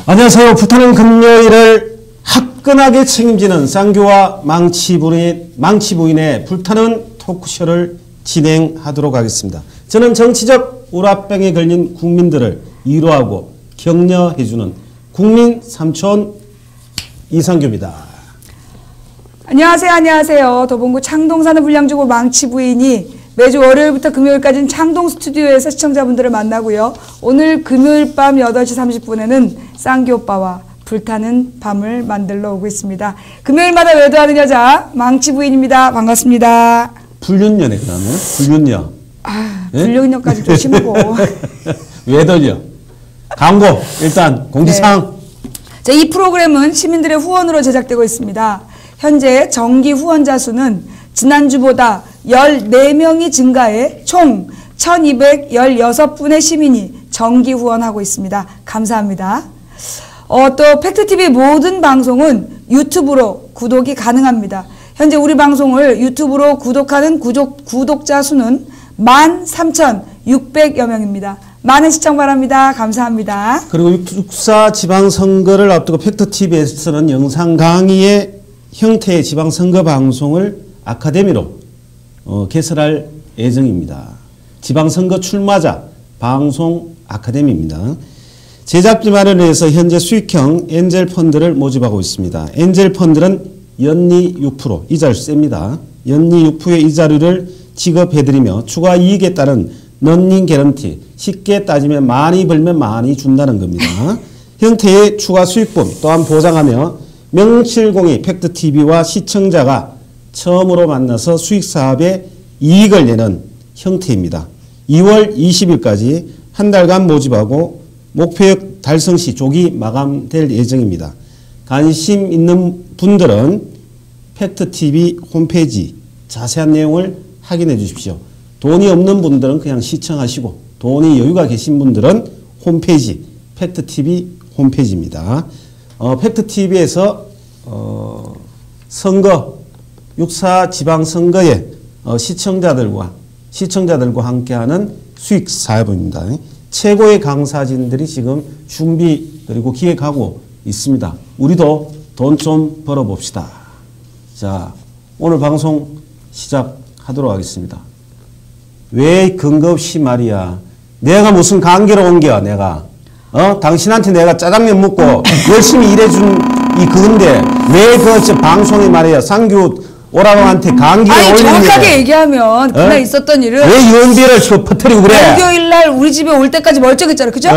안녕하세요. 불타는 금요일을 화끈하게 책임지는 쌍교와 망치부인의 불타는 토크쇼를 진행하도록 하겠습니다. 저는 정치적 우라병에 걸린 국민들을 위로하고 격려해주는 국민 삼촌 이상교입니다. 안녕하세요. 도봉구 창동산업 불량주고 망치부인이 매주 월요일부터 금요일까지는 창동 스튜디오에서 시청자분들을 만나고요. 오늘 금요일 밤 8시 30분에는 쌍교 오빠와 불타는 밤을 만들러 오고 있습니다. 금요일마다 외도하는 여자 망치부인입니다. 반갑습니다. 불륜녀네 그다음에 불륜녀. 불륜녀까지 좀 심하고. 외돌려. 광고 일단 공지사항. 자, 이 프로그램은 시민들의 후원으로 제작되고 있습니다. 현재 정기 후원자 수는 지난주보다 14명이 증가해 총 1216분의 시민이 정기 후원하고 있습니다. 감사합니다. 또 팩트TV 모든 방송은 유튜브로 구독이 가능합니다. 현재 우리 방송을 유튜브로 구독하는 구독자 수는 13,600여 명입니다. 많은 시청 바랍니다. 감사합니다. 그리고 6.4 지방선거를 앞두고 팩트TV에서는 영상 강의의 형태의 지방선거 방송을 아카데미로 개설할 예정입니다. 지방선거 출마자 방송 아카데미입니다. 제작비 마련을 위해서 현재 수익형 엔젤 펀드를 모집하고 있습니다. 엔젤 펀드는 연리 6% 이자를 셉니다. 연리 6%의 이자료를 지급해드리며 추가 이익에 따른 런닝 개런티, 쉽게 따지면 많이 벌면 많이 준다는 겁니다. 형태의 추가 수익분 또한 보장하며 명실공히 팩트TV와 시청자가 처음으로 만나서 수익사업에 이익을 내는 형태입니다. 2월 20일까지 한 달간 모집하고 목표역 달성 시 조기 마감될 예정입니다. 관심 있는 분들은 팩트TV 홈페이지 자세한 내용을 확인해 주십시오. 돈이 없는 분들은 그냥 시청하시고 돈이 여유가 계신 분들은 홈페이지 팩트TV 홈페이지입니다. 팩트TV에서 선거 6.4 지방선거에 시청자들과 함께하는 수익 사업입니다. 최고의 강사진들이 지금 준비 그리고 기획하고 있습니다. 우리도 돈 좀 벌어봅시다. 자, 오늘 방송 시작하도록 하겠습니다. 왜 근거 없이 말이야. 내가 무슨 관계로 옮겨 내가. 당신한테 내가 짜장면 먹고 열심히 일해준 이 그건데 왜 그 방송에 말이야 쌍교 오라방한테 감기를 올리는 정확하게 얘기하면 그날 있었던 일은 왜 유언비를 퍼뜨리고 그래? 목요일날 우리 집에 올 때까지 멀쩡했잖아. 그죠?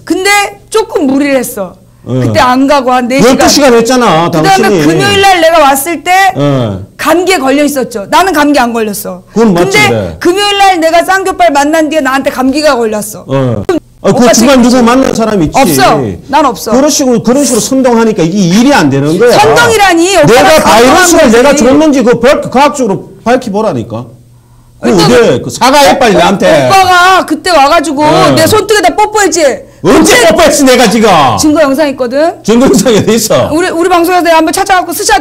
근데 조금 무리를 했어. 그때 안 가고 한 4시간 12시간 했잖아 당신이. 그 다음에 금요일날 내가 왔을 때 감기에 걸려 있었죠. 나는 감기 안 걸렸어. 그건 맞지. 근데 그래. 금요일날 내가 쌍교빨 만난 뒤에 나한테 감기가 걸렸어. 그 중간 누구 만난 사람이 있지. 없어. 난 없어. 그런 식으로 선동하니까 이게 일이 안 되는 거야. 선동이라니. 내가 바이러스를 내가 줬는지 그 과학적으로 밝혀보라니까. 그 사과해 빨리 나한테. 오빠가 그때 와가지고 내 손등에다 뽀뽀했지. 언제 뽀뽀했어 내가 지금. 증거 영상 있거든. 증거 영상이 어디 있어? 우리 방송에서 내가 한번 찾아갖고 스샷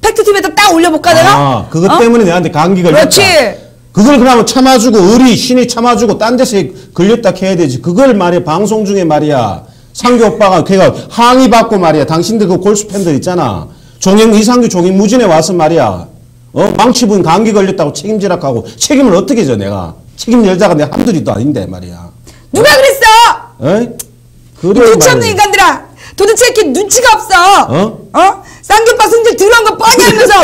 팩트TV에다 딱 올려볼까 내가? 그것 때문에 내한테 감기 걸렸다. 그렇지. 그걸 그러면 참아주고 신이 참아주고 딴 데서 걸렸다 해야 되지. 그걸 말이야 방송 중에 말이야 상규 오빠가 걔가 항의 받고 말이야 당신들 그 골수 팬들 있잖아. 이상규 종횡무진에 와서 말이야 망치부인 감기 걸렸다고 책임지라고 책임을 어떻게 져 내가. 책임 여자가 내 한둘이도 아닌데 말이야. 누가 그랬어? 눈치 없는 인간들아. 도대체 이렇게 눈치가 없어. 쌍규 오빠 승질 들어온 거 뻔히 알면서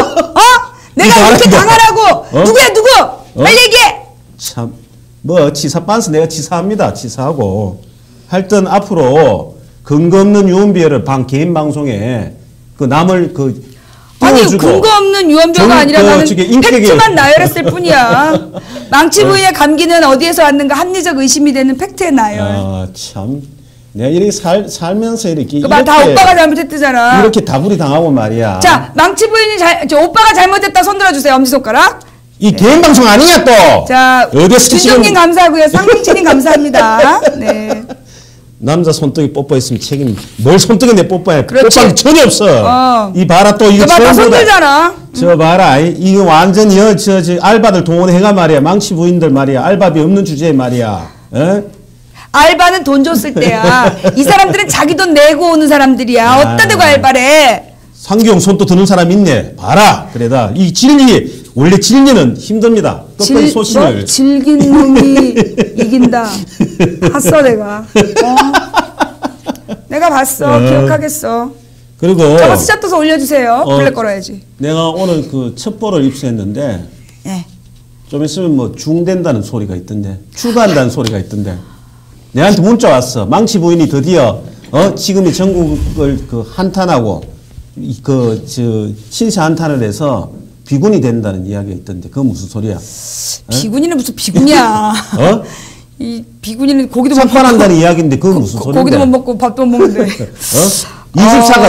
내가 이렇게 당하라고. 누구야 누구? 빨리 얘기해. 참 지사 빤스 내가 지사합니다. 지사하고 하여튼 앞으로 근거 없는 유언비어를 개인 방송에 그 남을 아니 근거 없는 유언비어가 아니라 나는 팩트만 나열했을 뿐이야. 망치부인의 감기는 어디에서 왔는가 합리적 의심이 되는 팩트의 나열. 참 내가 이렇게 살면서 이렇게 다 오빠가 잘못했대잖아. 이렇게 다부리 당하고 말이야. 자, 망치부인이 오빠가 잘못했다 손 들어주세요. 엄지손가락. 이 개인 방송 아니냐 또. 자, 준정님 감사하고요. 상민치님 감사합니다. 네. 남자 손등에 뽀뽀했으면 책임. 뭘 손등에 내 뽀뽀해. 그렇지. 뽀뽀는 전혀 없어. 이 봐라 또 이거 다 손들잖아. 저 봐라. 이거 완전히 저 알바들 동원해가 말이야. 망치 부인들 말이야. 알바비 없는 주제에 말이야. 알바는 돈 줬을 때야. 이 사람들은 자기 돈 내고 오는 사람들이야. 어디다 대고 알바를 해. 상경 손도 드는 사람 있네. 봐라. 그래다. 이 진리, 원래 진리는 힘듭니다. 끝까지 소신을. 뭐 질긴 놈이 이긴다. 봤어 내가. 내가 봤어. 기억하겠어. 그리고 저거 스샷 떠서 올려주세요. 블랙 걸어야지. 내가 오늘 그 첩보를 입수했는데 네. 좀 있으면 뭐 중된다는 소리가 있던데, 추가한다는 소리가 있던데. 내한테 문자 왔어. 망치 부인이 드디어 지금이 전국을 그 한탄하고 신세 한탄을 해서 비군이 된다는 이야기가 있던데 그건 무슨 소리야? 비군이는 무슨 비군이야? 이 비군이는 고기도 못 삭발한다는 이야기인데 그건 무슨 소리인데? 고기도 못 먹고 밥도 못 먹는데. 이집사가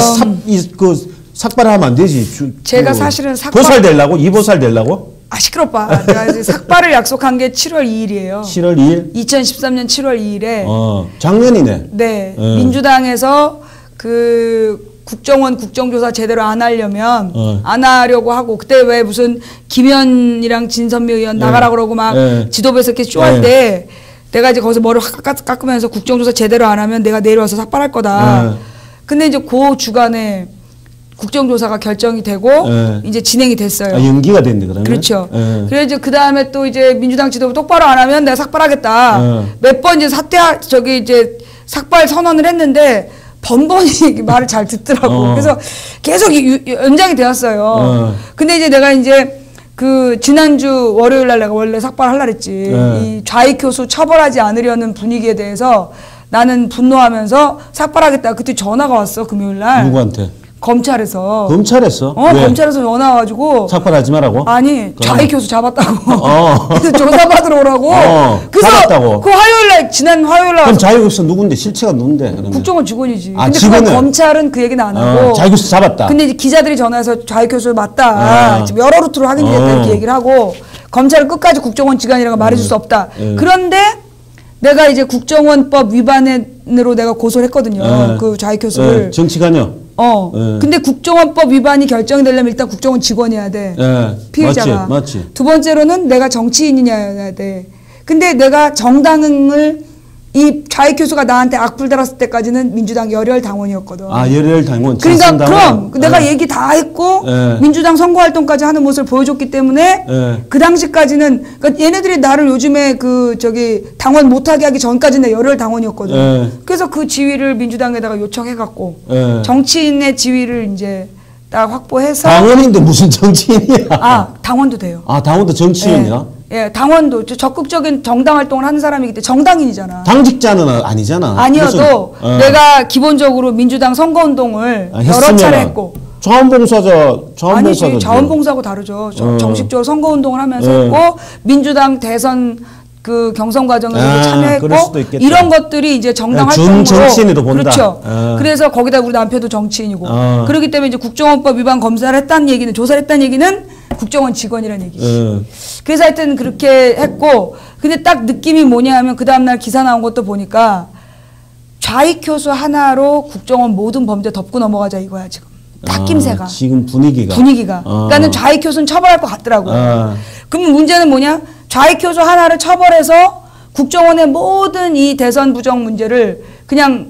삭발을 하면 안 되지. 제가 사실은 보살 되려고? 이보살 되려고? 시끄럽다. 내가 이제 삭발을 약속한 게 7월 2일이에요. 7월 2일? 2013년 7월 2일에. 작년이네. 네. 민주당에서 그 국정원 국정조사 제대로 안 하려면 안 하려고 하고 그때 왜 무슨 김현이랑 진선미 의원 나가라 그러고 막 지도부에서 이렇게 쇼할 때 내가 이제 거기서 머리를 확 깎으면서 국정조사 제대로 안 하면 내가 내려와서 삭발할 거다. 근데 이제 그 주간에 국정조사가 결정이 되고 이제 진행이 됐어요. 연기가 됐네 그러면. 그렇죠. 그래서 이제 그 다음에 또 이제 민주당 지도부 똑바로 안 하면 내가 삭발하겠다. 몇 번 이제 이제 삭발 선언을 했는데 번번이 말을 잘 듣더라고. 그래서 계속 연장이 되었어요. 근데 이제 내가 이제 그 지난주 월요일 날 내가 원래 삭발하려고 했지. 이 좌익 교수 처벌하지 않으려는 분위기에 대해서 나는 분노하면서 삭발하겠다. 그때 전화가 왔어 금요일 날. 누구한테? 검찰에서. 검찰에서? 검찰에서 전화 와가지고. 삭발하지 말라고? 아니, 좌익 교수 잡았다고. 어. 그래서 조사받으러 오라고. 그래서 잡았다고. 그 화요일날, 지난 화요일날. 그럼 좌익 교수 누군데? 실체가 누군데? 그러면? 국정원 직원이지. 아, 근데 직원은? 그걸 검찰은 그 얘기는 안 하고. 좌익 교수 잡았다. 근데 이제 기자들이 전화해서 좌익 교수 맞다. 지금 여러 루트로 확인이 됐다. 이렇게 얘기를 하고. 검찰은 끝까지 국정원 직원이라고 말해줄 수 없다. 그런데 내가 이제 국정원법 위반으로 내가 고소를 했거든요. 그 좌익 교수를. 정치관여. 근데 국정원법 위반이 결정이 되려면 일단 국정원 직원이어야 돼. 피해자가. 맞지. 두 번째로는 내가 정치인이어야 돼. 근데 내가 정당을 이 좌익 교수가 나한테 악플 달았을 때까지는 민주당 열혈 당원이었거든. 아, 열혈 당원. 그러니까 그럼 내가 얘기 다 했고 민주당 선거활동까지 하는 모습을 보여줬기 때문에 그 당시까지는 그러니까 얘네들이 나를 요즘에 당원 못하게 하기 전까지는 열혈 당원이었거든. 그래서 그 지위를 민주당에다가 요청해갖고 정치인의 지위를 이제 딱 확보해서. 당원인데 무슨 정치인이야? 아, 당원도 돼요. 아, 당원도 정치인이야? 예, 당원도 적극적인 정당 활동을 하는 사람이기 때문에 정당인이잖아. 당직자는 아니잖아. 아니어도 내가 기본적으로 민주당 선거운동을 여러 차례 했고. 아니지, 자원봉사하고 다르죠. 정식적으로 선거운동을 하면서 했고 민주당 대선 그 경선 과정에 참여했고 이런 것들이 이제 정당 활동으로 정치인으로 본다. 그렇죠. 그래서 거기다 우리 남편도 정치인이고 그렇기 때문에 이제 국정원법 위반 검사를 했다는 얘기는 조사를 했다는 얘기는 국정원 직원이라는 얘기지. 그래서 하여튼 그렇게 했고 근데 딱 느낌이 뭐냐 하면 그 다음날 기사 나온 것도 보니까 좌익 교수 하나로 국정원 모든 범죄 덮고 넘어가자 이거야 지금. 닦임새가. 지금 분위기가. 그러니까는 좌익 교수는 처벌할 것 같더라고요. 그럼 문제는 뭐냐? 좌익 교수 하나를 처벌해서 국정원의 모든 이 대선 부정 문제를 그냥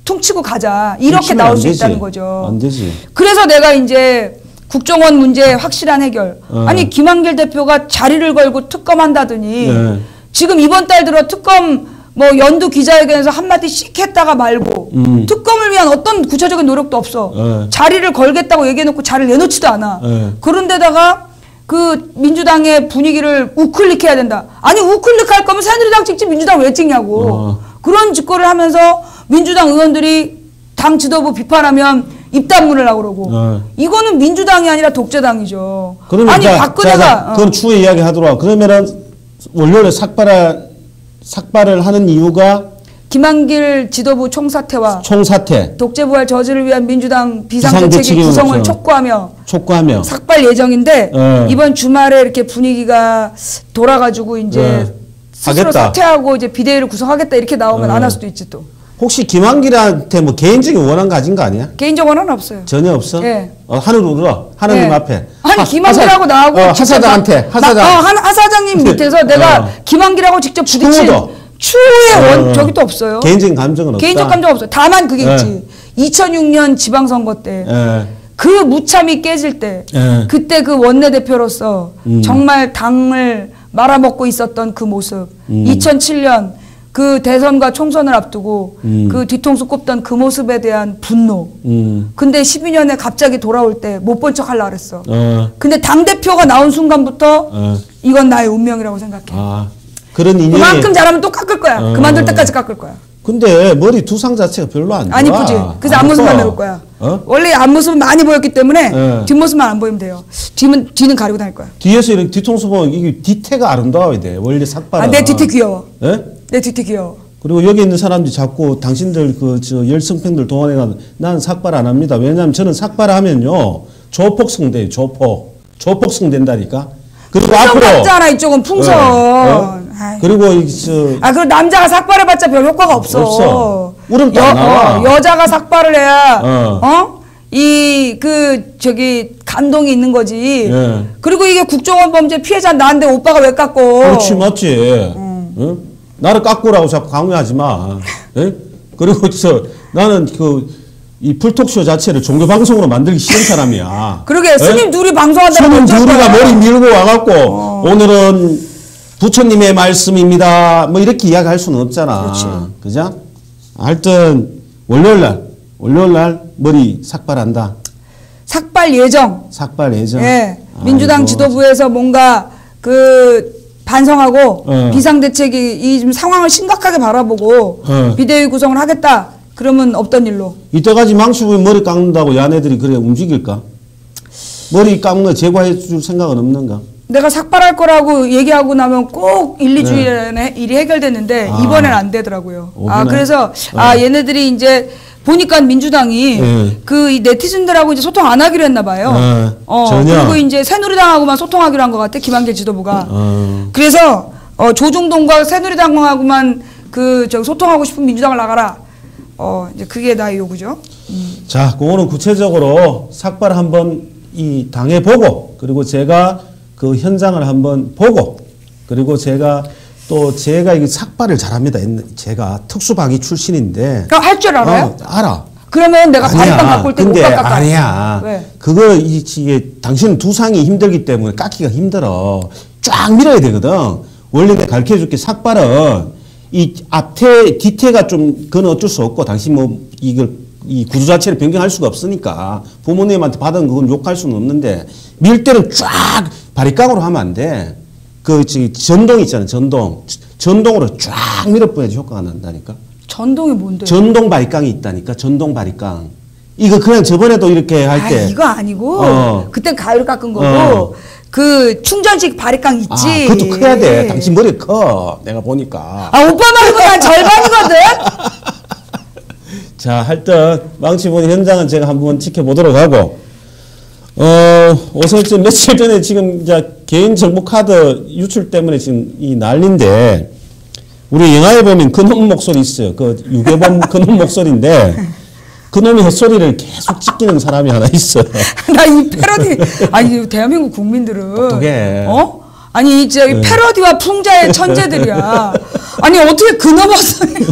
퉁치고 가자. 이렇게 나올 수 있다는 거죠. 안 되지. 그래서 내가 이제 국정원 문제 확실한 해결. 아니 김한길 대표가 자리를 걸고 특검한다더니 지금 이번 달 들어 특검 뭐 연두 기자회견에서 한마디씩 했다가 말고 특검을 위한 어떤 구체적인 노력도 없어. 자리를 걸겠다고 얘기해놓고 자리를 내놓지도 않아. 그런데다가 그 민주당의 분위기를 우클릭해야 된다. 아니 우클릭할 거면 새누리당 찍지 민주당 왜 찍냐고. 그런 짓거리를 하면서 민주당 의원들이 당 지도부 비판하면 입단문을 하고 그러고. 이거는 민주당이 아니라 독재당이죠. 그러면 아니 박근혜가. 그건 추후에 이야기하도록. 그러면은 월요일에 삭발을 하는 이유가 김한길 지도부 총사퇴와 독재부활 저지를 위한 민주당 비상대책위 구성을 촉구하며 삭발 예정인데 이번 주말에 이렇게 분위기가 돌아가지고 이제 스스로 하겠다. 사퇴하고 이제 비대위를 구성하겠다 이렇게 나오면 안 할 수도 있지 또. 혹시 김한길한테 뭐 개인적인 원한 가진 거 아니야? 개인적 원한은 없어요. 전혀 없어? 예. 하늘로 들어. 하나님 앞에. 아니 김한길하고 나하고 하사장한테. 하사장님 밑에서 내가 김한길하고 직접 부딪힌 추후에 저기 또 없어요. 개인적인 감정은 없다. 개인적 감정 없어요. 다만 그게 있지. 2006년 지방선거 때. 그 무참이 깨질 때, 그때 그 원내대표로서 정말 당을 말아먹고 있었던 그 모습, 2007년 그 대선과 총선을 앞두고 그 뒤통수 꼽던 그 모습에 대한 분노. 근데 12년에 갑자기 돌아올 때 못 본 척 하려고 그랬어. 근데 당대표가 나온 순간부터 이건 나의 운명이라고 생각해. 그런 인연이. 그만큼 잘하면 또 깎을 거야. 그만둘 때까지 깎을 거야. 근데 머리 두상 자체가 별로 안 좋아. 안 이쁘지. 그래서 앞모습만 나올 거야. 원래 앞모습은 많이 보였기 때문에 뒷모습만 안 보이면 돼요. 뒤는 가리고 다닐 거야. 뒤에서 이렇게 뒤통수 보면 이게 뒤태가 아름다워야 돼. 원래 삭발은. 내 뒤태 귀여워. 예? 내 뒤태 귀여워. 그리고 여기 있는 사람들이 자꾸 당신들 열성팬들 동안에 난 삭발 안 합니다. 왜냐하면 저는 삭발하면요 조폭성 돼요. 조폭성 된다니까. 그리고 앞으로 풍선 이쪽은 풍선. 그리고 그리고 남자가 삭발해봤자 별 효과가 없어. 울음도 안 나와. 여자가 삭발을 해야 감동이 있는 거지. 그리고 이게 국정원 범죄 피해자 나한테 오빠가 왜 깎고? 그렇지 맞지. 응? 나를 깎고라고 자꾸 강요하지 마. 예? 그리고 나는 이 풀톡쇼 자체를 종교 방송으로 만들기 싫은 사람이야. 그러게 스님 둘이 방송한다고. 스님 둘이가 머리 밀고 와갖고 오늘은 부처님의 말씀입니다. 뭐 이렇게 이야기할 수는 없잖아. 그렇지. 그죠? 하여튼 월요일날 머리 삭발한다. 삭발 예정. 예. 민주당 지도부에서 뭔가 반성하고 비상대책이 이 지금 상황을 심각하게 바라보고 비대위 구성을 하겠다. 그러면 없던 일로. 이때까지 망치부에 머리 깎는다고 야네들이 그래 움직일까? 머리 깎는 거 제거해 줄 생각은 없는가? 내가 삭발할 거라고 얘기하고 나면 꼭 1, 2주일에 일이 해결됐는데 이번엔 안 되더라고요. 그래서 얘네들이 이제 보니까 민주당이 이 네티즌들하고 이제 소통 안 하기로 했나 봐요. 전혀. 그리고 이제 새누리당하고만 소통하기로 한 것 같아. 김한길 지도부가. 그래서 조중동과 새누리당하고만 소통하고 싶은 민주당을 나가라. 이제 그게 나의 요구죠. 자, 그거는 구체적으로 삭발 한번 당해보고, 그리고 제가 그 현장을 한번 보고, 그리고 제가 이게 삭발을 잘합니다. 제가 특수방위 출신인데. 그럼 할 줄 알아요? 알아. 그러면 내가 바리깡 깎고 올 때 못 깎아. 아니야. 왜? 이게 당신은 두상이 힘들기 때문에 깎기가 힘들어. 쫙 밀어야 되거든. 원래 내가 가르쳐 줄게. 삭발은 이 뒤태가 그건 어쩔 수 없고, 당신 이 구조 자체를 변경할 수가 없으니까, 부모님한테 받은 그건 욕할 수는 없는데, 밀 때는 쫙 바리깡으로 하면 안 돼. 전동 있잖아, 전동으로 쫙 밀어버려야지 효과가 난다니까. 전동이 뭔데요? 전동 바리깡이 있다니까, 전동 바리깡. 이거 그냥 저번에도 이렇게 할 때. 이거 아니고, 그땐 가위로 깎은 거고, 충전식 바리깡 있지. 그것도 커야 돼. 당신 머리 커. 내가 보니까. 오빠 말고 난 절반이거든? 자, 하여튼, 망치보는 현장은 제가 한번 지켜보도록 하고, 우선 며칠 전에 지금 개인 정보 카드 유출 때문에 지금 이 난리인데, 우리 영화에 보면 그놈 목소리 있어요. 유괴범 그놈 목소리인데, 그놈의 헛소리를 계속 찍히는 사람이 하나 있어요. 나 이 패러디, 대한민국 국민들은. 어떡해. 아니, 이 패러디와 풍자의 천재들이야. 아니, 어떻게 그놈 헛소리.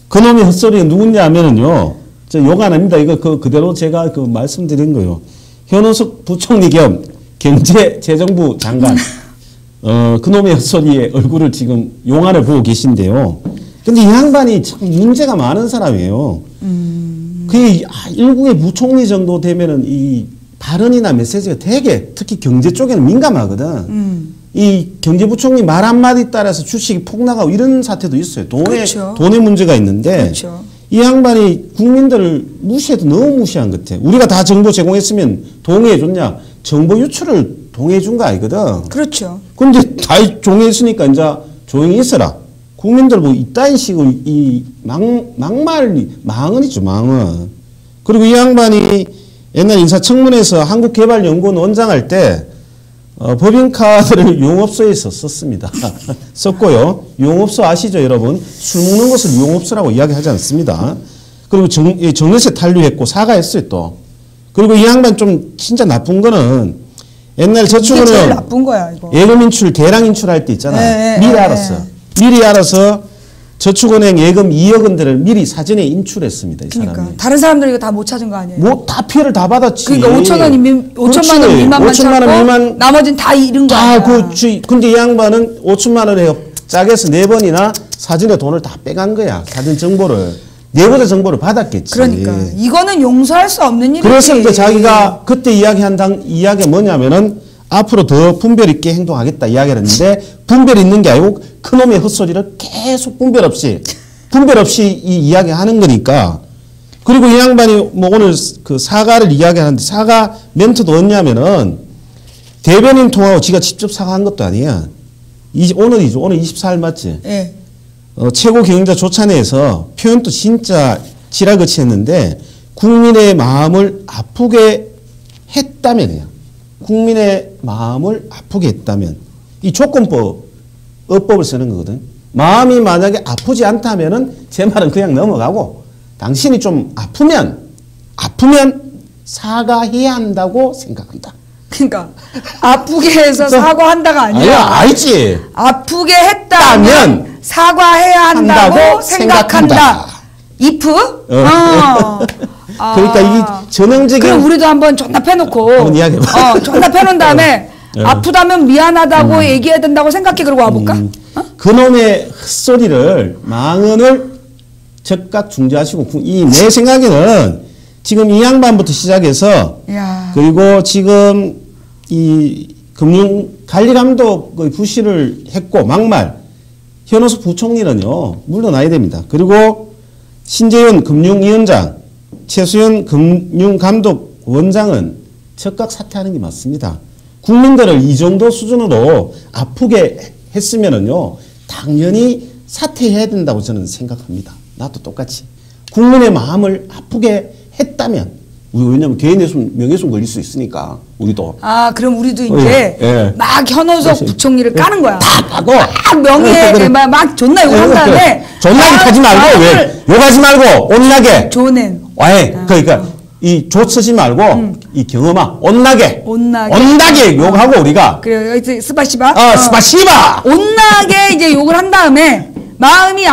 그놈의 헛소리가 누구냐 하면은요, 욕 안 합니다. 이거 그대로 제가 말씀드린 거예요. 현우석 부총리 겸 경제재정부 장관. 그놈의 헛소리의 얼굴을 지금 용안을 보고 계신데요. 근데 이 양반이 참 문제가 많은 사람이에요. 그게 일국의 부총리 정도 되면은 이 발언이나 메시지가 되게 특히 경제 쪽에는 민감하거든. 이 경제부총리 말 한마디 따라서 주식이 폭락하고 이런 사태도 있어요. 돈의 문제가 있는데. 그렇죠. 이 양반이 국민들을 무시해도 너무 무시한 것 같아. 우리가 다 정보 제공했으면 동의해줬냐? 정보 유출을 동의해준 거 아니거든. 그렇죠. 근데 다 동의했으니까 이제 조용히 있어라. 국민들 이딴 식으로 망언이죠, 망언. 그리고 이 양반이 옛날 인사청문회에서 한국개발연구원 원장할 때 법인카드를 용업소에서 썼습니다. 썼고요. 용업소 아시죠, 여러분? 술 먹는 것을 용업소라고 이야기하지 않습니다. 그리고 정례세 탄류했고 사과했어요, 또. 그리고 이 양반 좀 진짜 나쁜 거는 옛날 저축은행 제일 나쁜 거야, 이거. 예금 인출, 대량 인출할 때 있잖아. 미리 알았어. 미리 알아서 저축은행 예금 2억 원대를 미리 사전에 인출했습니다. 이 그러니까 사람이. 다른 사람들 이거 다 못 찾은 거 아니에요? 뭐 다 피해를 다 받았지. 그러니까 5천만 원 미만만 5천만 원 미만 나머지는 다 잃은 거야. 근데 이 양반은 5천만 원에 짝에서 4번이나 사전에 돈을 다 빼간 거야. 사전 정보를. 내보다 정보를 받았겠지. 그러니까 이거는 용서할 수 없는 일이지. 그래서 이제 자기가 그때 이야기가 뭐냐면은 앞으로 더 분별 있게 행동하겠다 이야기를 했는데 분별이 있는 게 아니고 그놈의 헛소리를 계속 분별 없이 이 이야기하는 거니까. 그리고 이 양반이 뭐 오늘 그 사과를 이야기하는데 사과 멘트도 없냐면은 대변인 통하고 지가 직접 사과한 것도 아니야. 오늘이죠. 오늘 24일 맞지? 네. 최고 경영자 조찬회에서 표현도 진짜 지라그치 했는데 국민의 마음을 아프게 했다면이야. 국민의 마음을 아프게 했다면 이 조건법을 쓰는 거거든. 마음이 만약에 아프지 않다면은 제 말은 그냥 넘어가고 당신이 좀 아프면 사과해야 한다고 생각한다. 그러니까 아프게 해서 사과한다가 아니라 알지. 아프게 했다면 사과해야 한다고 생각한다. if? 그러니까 이게 전형적인. 그럼 우리도 한번 존나 패놓고. 한번 이야기해봐. 존나 패놓은 다음에 아프다면 미안하다고 얘기해야 된다고 생각해 그러고 와볼까? 그놈의 헛소리를 망언을 즉각 중지하시고 내 생각에는 지금 이 양반부터 시작해서 그리고 지금 이 금융관리감독의 부실을 했고 막말 현호수 부총리는요 물러나야 됩니다. 그리고 신재윤 금융위원장 최수연 금융감독원장은 즉각 사퇴하는 게 맞습니다. 국민들을 이 정도 수준으로 아프게 했으면은요 당연히 사퇴해야 된다고 저는 생각합니다. 나도 똑같이 국민의 마음을 아프게 했다면 우리 왜냐면 개인의 명예훼손 걸릴 수 있으니까 우리도 그럼 우리도 이제 막 현호석 부총리를 까는 거야. 다 까고 막 명예 막 존나 욕한 다음에 존나게 하지 말고 왜 욕하지 말고 온나게 조낸 그러니까 이 조쓰지 말고 이 경험아 온나게 욕하고 우리가 그래 이제 스파시바 스파시바 온나게 이제 욕을 한 다음에 마음을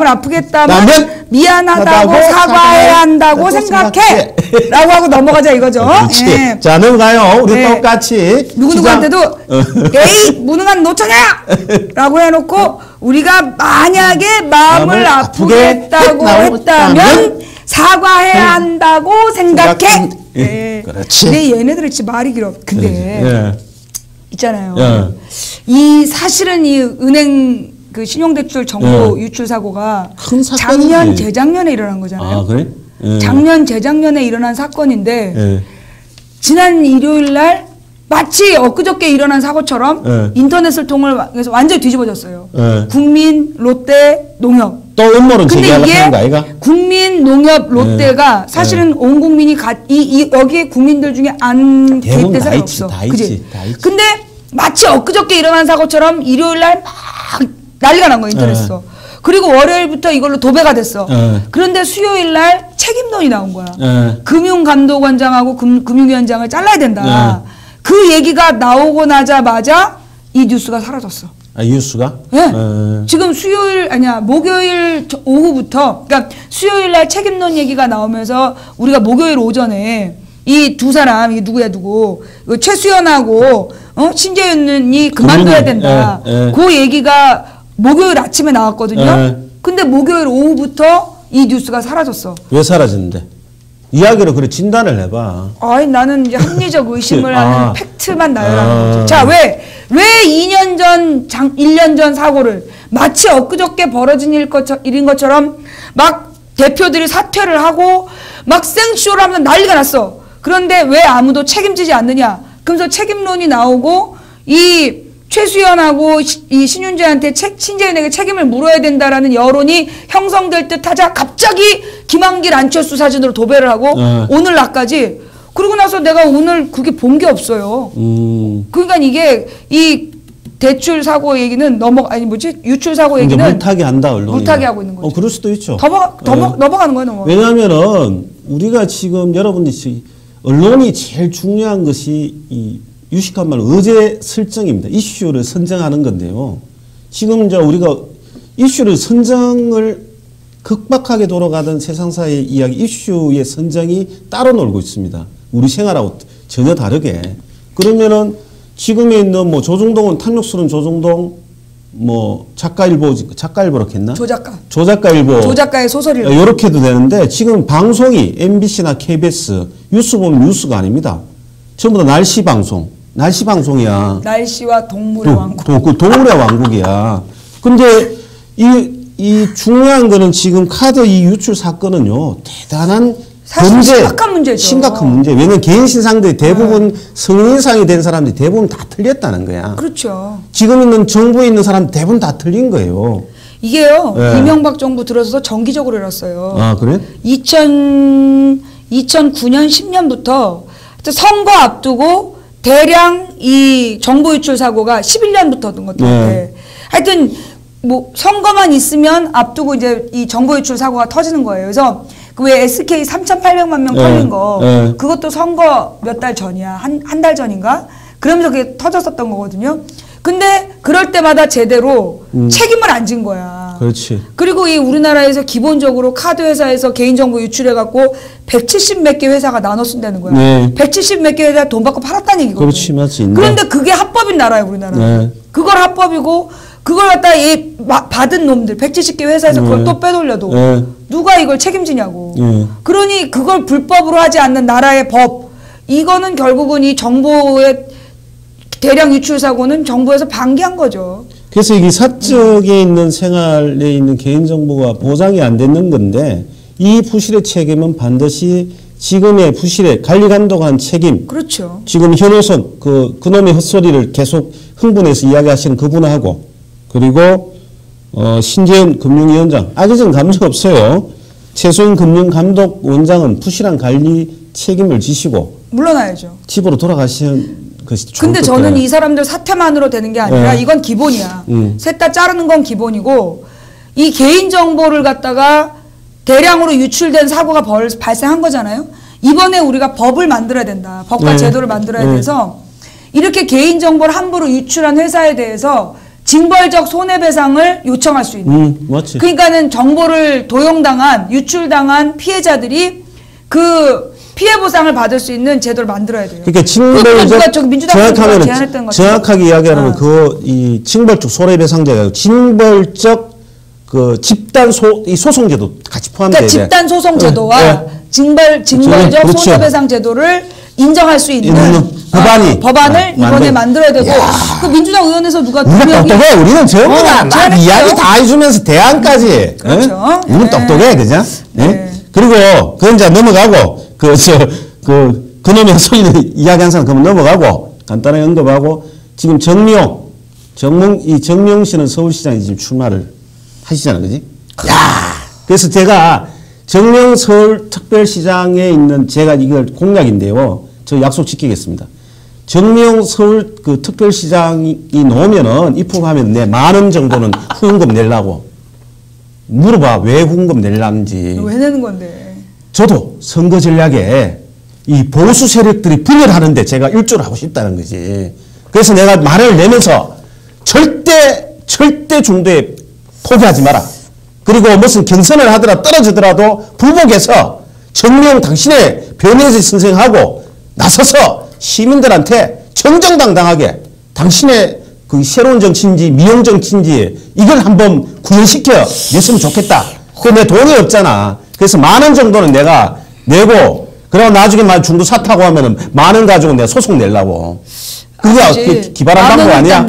아프게 했다면 미안하다고 사과해야 한다고 생각해 라고 하고 넘어가자 이거죠. 그렇지. 예. 자 넘어가요. 우리 똑같이 누구누구한테도 에이 무능한 노처녀야 라고 해놓고 우리가 만약에 마음을 아프게 했다고 했다면 사과해야 한다고 생각해. 그렇지. 근데 얘네들은 진짜 말이 길어. 근데 있잖아요. 이 사실은 이 은행 그 신용대출 정보 유출 사고가 작년 재작년에 일어난 거잖아요. 그래? 작년 재작년에 일어난 사건인데 지난 일요일 날 마치 엊그저께 일어난 사고처럼 인터넷을 통해서 완전히 뒤집어졌어요. 국민, 롯데, 농협. 또 음모론 제기하려고 하는 거 아이가? 국민, 농협, 롯데가 사실은 온 국민이 여기에 국민들 중에 안 개입된 사람이 없어. 그지? 근데 마치 엊그저께 일어난 사고처럼 일요일 날 막 난리가 난 거야 인터넷에서. 그리고 월요일부터 이걸로 도배가 됐어. 그런데 수요일 날 책임론이 나온 거야. 금융감독원장하고 금융위원장을 잘라야 된다. 그 얘기가 나오고 나자마자 이 뉴스가 사라졌어. 뉴스가? 네. 지금 목요일 오후부터, 그러니까 수요일 날 책임론 얘기가 나오면서 우리가 목요일 오전에 이 두 사람, 이게 누구야 누구, 최수연하고 신재윤이 그만둬야 된다. 그 얘기가 목요일 아침에 나왔거든요. 근데 목요일 오후부터 이 뉴스가 사라졌어. 왜 사라졌는데? 이야기로 그래 진단을 해봐. 나는 이제 합리적 의심을 하는 팩트만 나열하는 거지. 자, 왜 2년 전, 1년 전 사고를 마치 엊그저께 벌어진 일인 것처럼 막 대표들이 사퇴를 하고 막 생쇼를 하면서 난리가 났어. 그런데 왜 아무도 책임지지 않느냐? 그러면서 책임론이 나오고 이 최수연하고 이 신재윤에게 책임을 물어야 된다라는 여론이 형성될 듯 하자 갑자기 김한길 안철수 사진으로 도배를 하고 오늘 낮까지 그러고 나서 내가 오늘 그게 본 게 없어요. 그러니까 이게 이 대출 사고 얘기는 유출 사고 얘기는 물타기 한다 언론이. 물타기 하고 있는 거죠. 그럴 수도 있죠. 넘어가는 거예요. 왜냐하면은 우리가 지금 여러분들이 언론이 제일 중요한 것이 이 유식한 말로 의제 설정입니다. 이슈를 선정하는 건데요. 지금 이제 우리가 이슈를 선정을 극박하게 돌아가던 세상사의 이야기 이슈의 선정이 따로 놀고 있습니다. 우리 생활하고 전혀 다르게. 그러면은 지금에 있는 뭐 조중동은 탐욕스러운 조중동 뭐 작가일보로 했나? 조작가일보. 조작가의 소설일보. 이렇게도 되는데 지금 방송이 MBC나 KBS 뉴스 보면 뉴스가 아닙니다. 전부 다 날씨 방송이야. 날씨와 동물의 왕국. 동물의 왕국이야. 근데 이 중요한 거는 지금 카드 이 유출 사건은요, 대단한 사실 심각한 문제죠. 심각한 문제. 왜냐면 개인 신상들이 대부분 성인 이상이 된 사람들이 대부분 다 틀렸다는 거야. 그렇죠. 지금 있는 정부에 있는 사람 대부분 다 틀린 거예요. 이게요, 네. 이명박 정부 들어서서 정기적으로 이뤘어요. 아, 그래? 2009년, 10년부터 선거 앞두고 대량 이 정보 유출 사고가 11년부터던 것 같아. 네. 하여튼 뭐 선거만 있으면 앞두고 이제 이 정보 유출 사고가 터지는 거예요. 그래서 그 왜 SK 3,800만 명 털린 거 그것도 선거 몇 달 전이야. 한 달 전인가? 그러면서 그게 터졌었던 거거든요. 근데 그럴 때마다 제대로 책임을 안 진 거야. 그렇지. 그리고 이 우리나라에서 기본적으로 카드 회사에서 개인정보 유출해갖고 170 몇 개 회사가 나눠 쓴다는 거야. 네. 170 몇 개 회사 돈 받고 팔았다는 얘기거든. 그렇지, 맞지. 그런데 그게 합법인 나라예요, 우리나라. 네. 그걸 합법이고 그걸 갖다 이 받은 놈들 170개 회사에서 그걸 또 빼돌려도 누가 이걸 책임지냐고. 그러니 그걸 불법으로 하지 않는 나라의 법. 이거는 결국은 이 정보의 대량 유출 사고는 정부에서 방기한 거죠. 그래서 이게 사적에 있는 생활에 있는 개인정보가 보장이 안 되는 건데 이 부실의 책임은 반드시 지금의 부실의 관리 감독한 책임. 그렇죠. 지금 현호선 그놈의 헛소리를 계속 흥분해서 이야기하시는 그분하고 그리고 신재현 금융위원장 악의적 감정 없어요. 최소인 금융감독원장은 부실한 관리 책임을 지시고 물러나야죠. 집으로 돌아가시는 것이 좋을 근데 저는 이 사람들 사퇴만으로 되는 게 아니라 이건 기본이야. 셋 다 자르는 건 기본이고 이 개인정보를 갖다가 대량으로 유출된 사고가 발생한 거잖아요. 이번에 우리가 법을 만들어야 된다. 법과 제도를 만들어야 돼서 이렇게 개인정보를 함부로 유출한 회사에 대해서 징벌적 손해배상을 요청할 수 있는. 맞지. 그러니까는 정보를 도용당한, 유출당한 피해자들이 그 피해 보상을 받을 수 있는 제도를 만들어야 돼요. 그러니까 징벌적 정확하게 이야기하면 이 징벌적 손해배상제가 징벌적 그 집단 소송제도 같이 포함돼야 돼. 그러니까 집단 소송제도와 징벌적 그렇죠. 손해배상 제도를 인정할 수 있는 법안을 이번에 만들어야 되고 그 민주당 의원에서 누가 똑똑해. 우리는 전부 다 이야기 다 해주면서 대안까지. 그렇죠. 우리는 똑똑해, 그죠? 네. 그리고 그건 이제 넘어가고 그놈의 소리를 이야기한 사람 그러면 넘어가고 간단하게 언급하고 지금 정명 씨는 서울시장에 지금 출마를 하시잖아, 그지? 그래서 제가 정명 서울특별시장에 있는 제가 이걸 공약인데요. 저 약속 지키겠습니다. 정명 서울 특별시장이 나오면은 입후하면 내 10,000원 정도는 후원금 내려고. 물어봐. 왜 후원금 내려는지. 왜 내는 건데? 저도 선거 전략에 이 보수 세력들이 분열하는데 제가 일조를 하고 싶다는 거지. 그래서 내가 말을 내면서 절대 중도에 포기하지 마라. 그리고 무슨 경선을 하더라도 떨어지더라도 불복해서 정명 당신의 변혜지 선생하고 나서서 시민들한테 정정당당하게 당신의 그 새로운 정치인지 미용 정치인지 이걸 한번 구현시켜 냈으면 좋겠다. 내 돈이 없잖아. 그래서 10,000원 정도는 내가 내고 그러고 나중에 중도 사타고 하면은 10,000원 가지고 내가 소송 내려고. 그게 기발한 방법 아니야?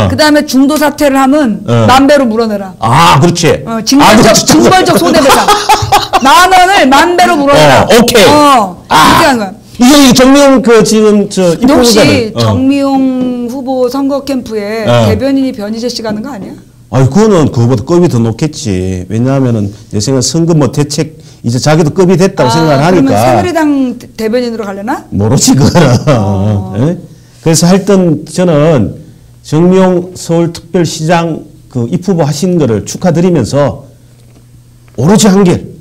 그 다음에 중도 사퇴를 하면 10,000배로 물어내라. 그렇지. 징벌적 손해배상. 10,000원을 10,000배로 물어내라. 오케이. 이렇게 하는 거야. 이게 정미용 지금 혹시 정미용 후보 선거 캠프에 대변인이 변희재 씨 가는 거 아니야? 그거는 그거보다 급이 더 높겠지. 왜냐하면은 내 생각 선거 대책 이제 자기도 급이 됐다고 생각을 하니까. 그러면 새누리당 대변인으로 가려나? 모르지 그거는. 그래서 하여튼 저는 정명 서울특별시장 입후보 하신 거를 축하드리면서 오로지 한길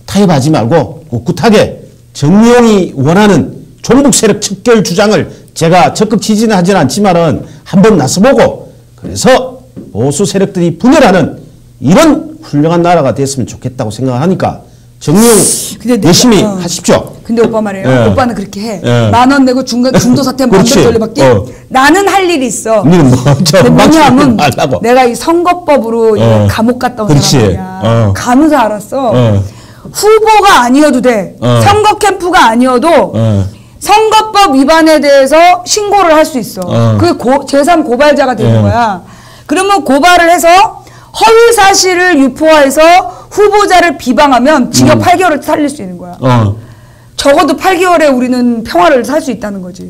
타협하지 말고 꿋꿋하게 정명이 원하는 종북 세력 척결 주장을 제가 적극 지지는 하지는 않지만은 한번 나서보고 그래서 보수 세력들이 분열하는 이런 훌륭한 나라가 됐으면 좋겠다고 생각하니까 정명 열심히 하십시오. 근데 오빠 말이에요. 오빠는 그렇게 해. 10,000원 내고 중도 사태 마음대로 돌려받기. 나는 할 일이 있어. 근데 뭐냐면 내가 이 선거법으로 감옥 갔다 온 사람이야. 가면서 알았어. 후보가 아니어도 돼. 선거 캠프가 아니어도 선거법 위반에 대해서 신고를 할 수 있어. 그게 제3 고발자가 되는 거야. 그러면 고발을 해서 허위 사실을 유포해서 후보자를 비방하면 징역 8개월을 살릴 수 있는 거야. 적어도 8개월에 우리는 평화를 살 수 있다는 거지.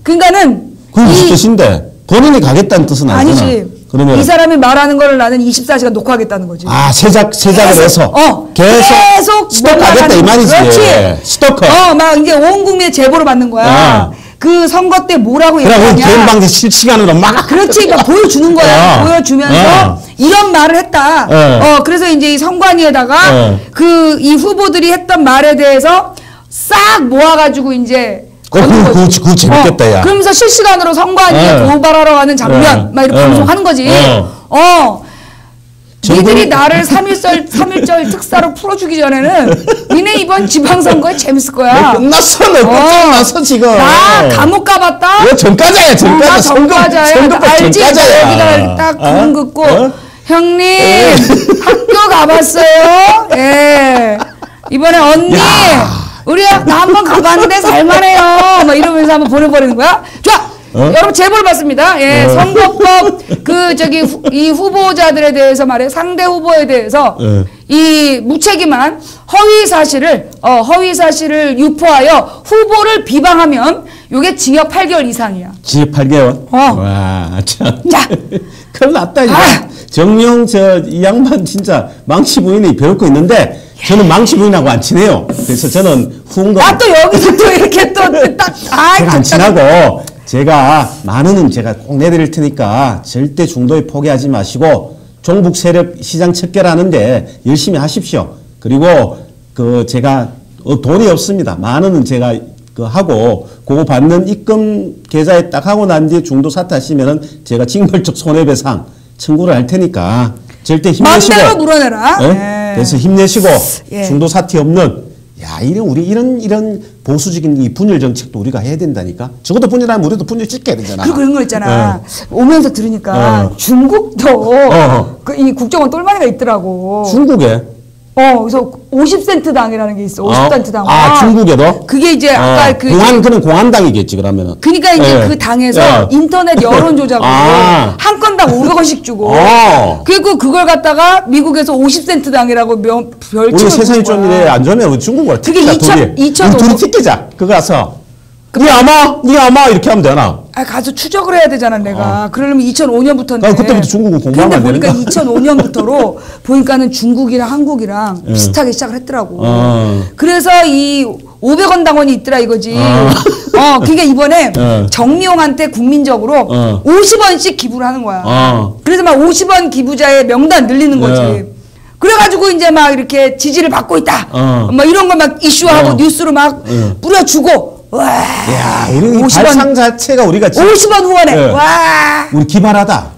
그러니까는 그게 무슨 뜻인데? 본인이 가겠다는 뜻은 아니잖아. 아니지. 그러면 이 사람이 말하는 걸 나는 24시간 녹화하겠다는 거지. 아, 세작을 해서 계속 스토커하겠다 이 말이지. 그렇지. 스토커. 막 이제 온 국민의 제보를 받는 거야. 그 선거 때 뭐라고 얘기하냐. 개인 방송 실시간으로 막. 그렇지. 막 보여주는 거야. 보여주면서 이런 말을 했다. 그래서 이제 이 선관위에다가 이 후보들이 했던 말에 대해서 싹 모아가지고 이제 그거 재밌겠다, 야. 그러면서 실시간으로 선관위에 고발하러 가는 장면, 막 이렇게 방송하는 거지. 니들이 나를 3.1절 특사로 풀어주기 전에는 니네 이번 지방선거에 재밌을 거야. 끝났어, 끝났어, 지금. 나 감옥 가봤다? 왜 전과자야, 전과자. 전과자야. 알지? 여기다 딱 구름 긋고. 형님, 학교 가봤어요? 예. 이번에 언니. 나 한번 가봤는데 살만해요. 막 이러면서 한번 보내버리는 거야. 좋아! 여러분 제보를 받습니다. 예, 선거법 이 후보자들에 대해서 말해 상대 후보에 대해서 이 무책임한 허위 사실을 유포하여 후보를 비방하면 요게 징역 8개월 이상이야. 징역 8개월? 와, 참. 자, 큰일 났다 이거. 정녕 이 양반 진짜 망치 부인이 배우고 있는데. 저는 망치 부인하고 안 친해요. 그래서 저는 후원금. 또 여기서 또 이렇게 또 딱. 제가 안 친하고, 제가 만원은 제가 꼭 내드릴 테니까 절대 중도에 포기하지 마시고, 종북 세력 시장 척결하는데 열심히 하십시오. 그리고 제가 돈이 없습니다. 만원은 제가 하고, 그거 받는 입금 계좌에 딱 하고 난 뒤에 중도 사퇴하시면은 제가 징벌적 손해배상 청구를 할 테니까 절대 힘내시고. 마음대로 물어내라. 네? 그래서 힘내시고 중도 사퇴 없는 우리 이런 보수적인 이 분열 정책도 우리가 해야 된다니까. 적어도 분열하면 우리도 분열 찍게 되잖아. 그리고 그런 거 있잖아. 오면서 들으니까 중국도 이 국정원 똘마니가 있더라고. 중국에? 그래서 50센트 당이라는 게 있어. 50센트 당. 중국에도? 그게 이제 아까 그는 공안당이겠지, 그러면은. 그러니까 이제 그 당에서 인터넷 여론 조작으로 한 건당 500원씩 주고. 그리고 그걸 갖다가 미국에서 50센트 당이라고 별칭을 우리 세상이 좀 이래 안 좋으면 중국을 그게 2005년. 둘이 튀기자. 그거 가서. 니 아마 이렇게 하면 되나? 가서 추적을 해야 되잖아, 내가. 그러려면 2005년부터인데. 그때부터 중국을 공부하면 안 되는 거야? 보니까 2005년부터는 보니까는 중국이랑 한국이랑 비슷하게 시작을 했더라고. 그래서 이 500원 당원이 있더라 이거지. 그러니까 이번에 정미용한테 국민적으로 50원씩 기부를 하는 거야. 그래서 막 50원 기부자의 명단 늘리는 거지. 그래가지고 이제 막 이렇게 지지를 받고 있다. 막 이런 걸 막 이슈하고 뉴스로 막 뿌려주고. 와. 야, 우리 발상 자체가 우리가 50원 후원해. 와. 우리 기발하다.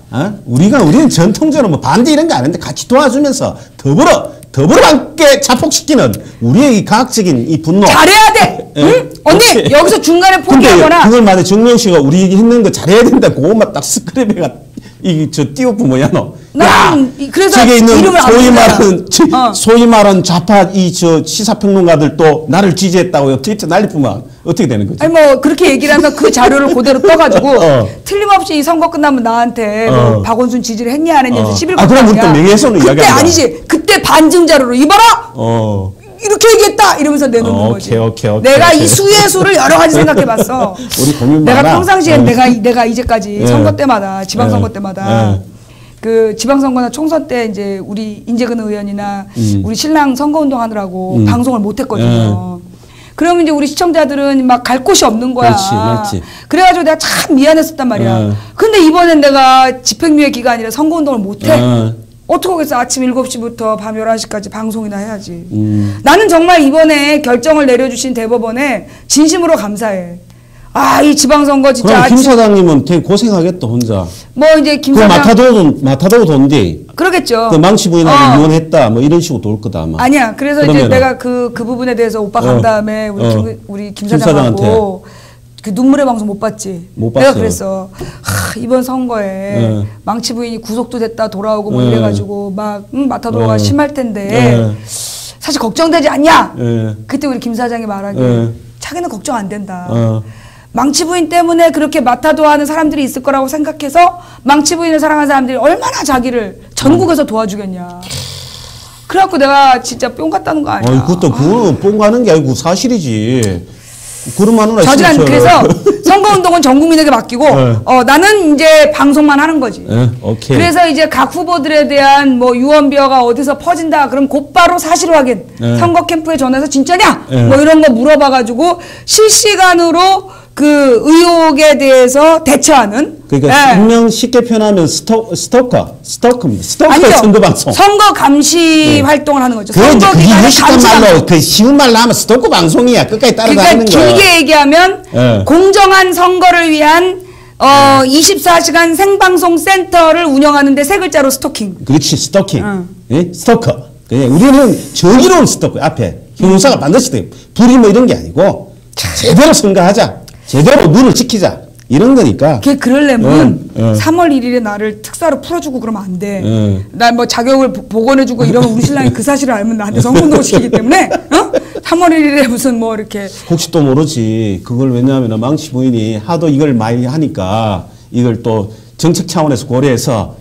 우리는 전통적으로 뭐 반대 이런 거 아닌데 같이 도와주면서 더불어 함께 자폭시키는 우리의 이 과학적인 이 분노. 잘해야 돼. 응? 언니 그렇지. 여기서 중간에 포기하거나. 그걸 말해 정명 씨가 우리 했는 거 잘해야 된다. 그것만 딱 스크랩해가 띄워보 뭐야 너. 난 그래서 저기 있는 소위 말하는 좌파 시사평론가들도 나를 지지했다고요. 트위터 난리뿐만 어떻게 되는 거지? 아니 뭐 그렇게 얘기를 하면 그 자료를 그대로 떠가지고 틀림없이 이 선거 끝나면 나한테 뭐 박원순 지지를 했냐 안 했냐 11번. 그럼 우리 또 명예훼손을 이야기한다. 그때 아니지. 그때 반증 자료로 이봐라. 이렇게 얘기했다 이러면서 내놓는 거지. 오케이. 내가 이 수의 수를 여러 가지 생각해봤어. 우리 고민 내가 많아. 평상시에 내가 이제까지 선거 때마다 지방선거 때마다 그 지방선거나 총선 때 이제 우리 인재근 의원이나 우리 신랑 선거운동 하느라고 방송을 못했거든요. 그러면 이제 우리 시청자들은 막 갈 곳이 없는 거야. 그렇지. 그래가지고 내가 참 미안했었단 말이야. 근데 이번엔 내가 집행유예 기간이라 선거운동을 못해. 어떻게 하겠어. 아침 7시부터 밤 11시까지 방송이나 해야지. 나는 정말 이번에 결정을 내려주신 대법원에 진심으로 감사해. 아, 이 지방선거 진짜. 그럼 김 사장님은 되게 고생하겠다 혼자. 뭐 이제 김 그 사장. 마타도 돈디. 그러겠죠. 그 망치 부인하고 이혼했다. 뭐 이런 식으로 돌 거다 아마. 아니야. 그래서 그러면은. 이제 내가 그 부분에 대해서 오빠 간 다음에 우리 김 사장하고 사장한테. 그 눈물의 방송 못 봤지. 못 내가 봤어. 그랬어. 이번 선거에 망치 부인이 구속도 됐다 돌아오고 뭐 이래가지고 막 마타도가 심할 텐데 사실 걱정되지 않냐? 그때 우리 김 사장이 말하길 자기는 걱정 안 된다. 망치 부인 때문에 그렇게 마타도 하는 사람들이 있을 거라고 생각해서 망치 부인을 사랑하는 사람들이 얼마나 자기를 전국에서 도와주겠냐. 그래갖고 내가 진짜 뿅 갔다는 거 아니야. 그것도 그거는 뽕 가는 게 아니고 사실이지. 그런 말은 저지간 그래서 선거운동은 전 국민에게 맡기고 나는 이제 방송만 하는 거지. 오케이. 그래서 이제 각 후보들에 대한 뭐 유언비어가 어디서 퍼진다 그럼 곧바로 사실 확인. 선거 캠프에 전화해서 진짜냐? 뭐 이런 거 물어봐가지고 실시간으로 그 의혹에 대해서 대처하는. 그러니까 분명 쉽게 표현하면 스토커입니다. 스토커 선거 방송. 선거 감시 활동을 하는 거죠. 그게 선거 기간에 쉽단 말로 그 쉬운 말로 하면 스토커 방송이야. 끝까지 따라다니는 그러니까 거야. 길게 얘기하면 공정한 선거를 위한 24시간 생방송 센터를 운영하는데 세 글자로 스토킹. 그렇지, 스토킹. 예? 스토커. 그냥 우리는 정의로운 스토커 앞에 형용사가 반드시 돼. 불이 뭐 이런 게 아니고 제대로 선거하자. 제대로 룰을 지키자. 이런 거니까. 그게 그러려면 3월 1일에 나를 특사로 풀어주고 그러면 안 돼. 난 뭐 자격을 복원해주고 이러면 우리 신랑이 그 사실을 알면 나한테 선거운동을 시키기 때문에 3월 1일에 무슨 뭐 이렇게. 혹시 또 모르지. 그걸 왜냐하면 망치 부인이 하도 이걸 많이 하니까 이걸 또 정책 차원에서 고려해서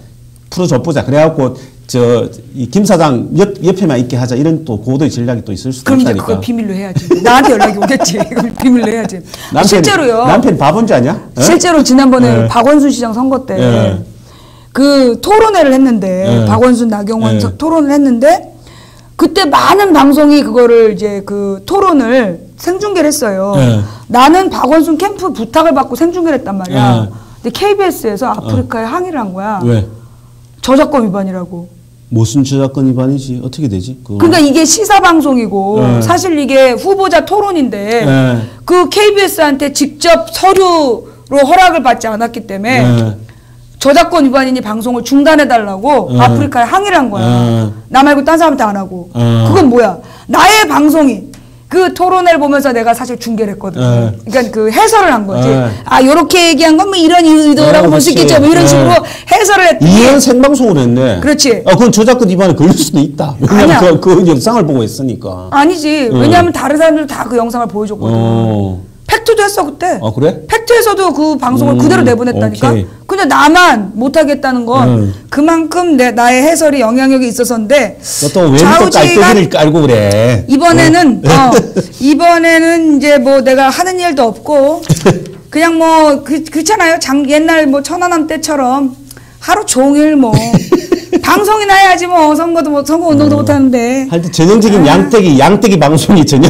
풀어줘보자. 그래갖고 이 김 사장 옆에만 있게 하자. 이런 또 고도의 전략이 또 있을 수도 있다니까. 그럼 있다니까. 이제 그걸 비밀로 해야지. 나한테 연락이 오겠지. 그럼 비밀로 해야지. 실제로요. 남편 바본지 아냐? 실제로 지난번에 박원순 시장 선거 때 그 토론회를 했는데 박원순 나경원 토론을 했는데 그때 많은 방송이 그거를 이제 그 토론을 생중계를 했어요. 나는 박원순 캠프 부탁을 받고 생중계를 했단 말이야. 근데 KBS에서 아프리카에 항의를 한 거야. 왜? 저작권 위반이라고. 무슨 저작권 위반이지? 어떻게 되지? 그러니까 이게 시사 방송이고 사실 이게 후보자 토론인데 그 KBS한테 직접 서류로 허락을 받지 않았기 때문에 저작권 위반이니 방송을 중단해 달라고 아프리카에 항의를 한 거야. 나 말고 딴 사람한테 안 하고. 그건 뭐야? 나의 방송이 그 토론회를 보면서 내가 사실 중계를 했거든. 그러니까 그 해설을 한 거지. 요렇게 얘기한 건 뭐 이런 의도라고 볼 수 있겠죠. 뭐 이런 식으로 해설을 했더니. 이해는 생방송을 했네. 그렇지. 그건 저작권 위반에 걸릴 수도 있다. 왜냐면 그 영상을 보고 했으니까. 아니지. 왜냐하면 다른 사람들 다 그 영상을 보여줬거든. 팩트도 했어 그때. 그래? 팩트에서도 그 방송을 그대로 내보냈다니까. 오케이. 근데 나만 못하겠다는 건 그만큼 나의 해설이 영향력이 있었었는데. 또 왜 또 깔때기를 깔고 그래? 이번에는 이번에는 이제 뭐 내가 하는 일도 없고 그냥 뭐 그렇잖아요. 옛날 뭐 천안함 때처럼 하루 종일 뭐 방송이나 해야지 뭐 선거도 뭐 선거 운동도 못 하는데. 하여튼 전형적인 양떼기 방송이 전혀.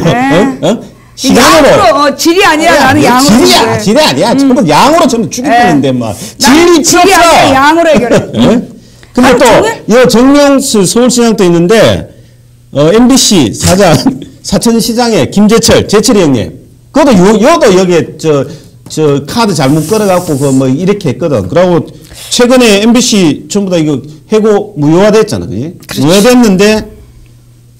시간으로 질이 아니라 나는 양으로. 질이 아니야. 전부 양으로 전부 죽일 뻔했는데 막. 질이 아니라 양으로 해결해. 근데 또 이 정명수 서울시장 또 있는데 MBC 사장 사천시장에 제철이 형님. 그것도 요도 여기에 저 카드 잘못 걸어갖고 그 뭐 이렇게 했거든. 그러고 최근에 MBC 전부 다 이거 해고 무효화됐잖아, 그지? 무효화됐는데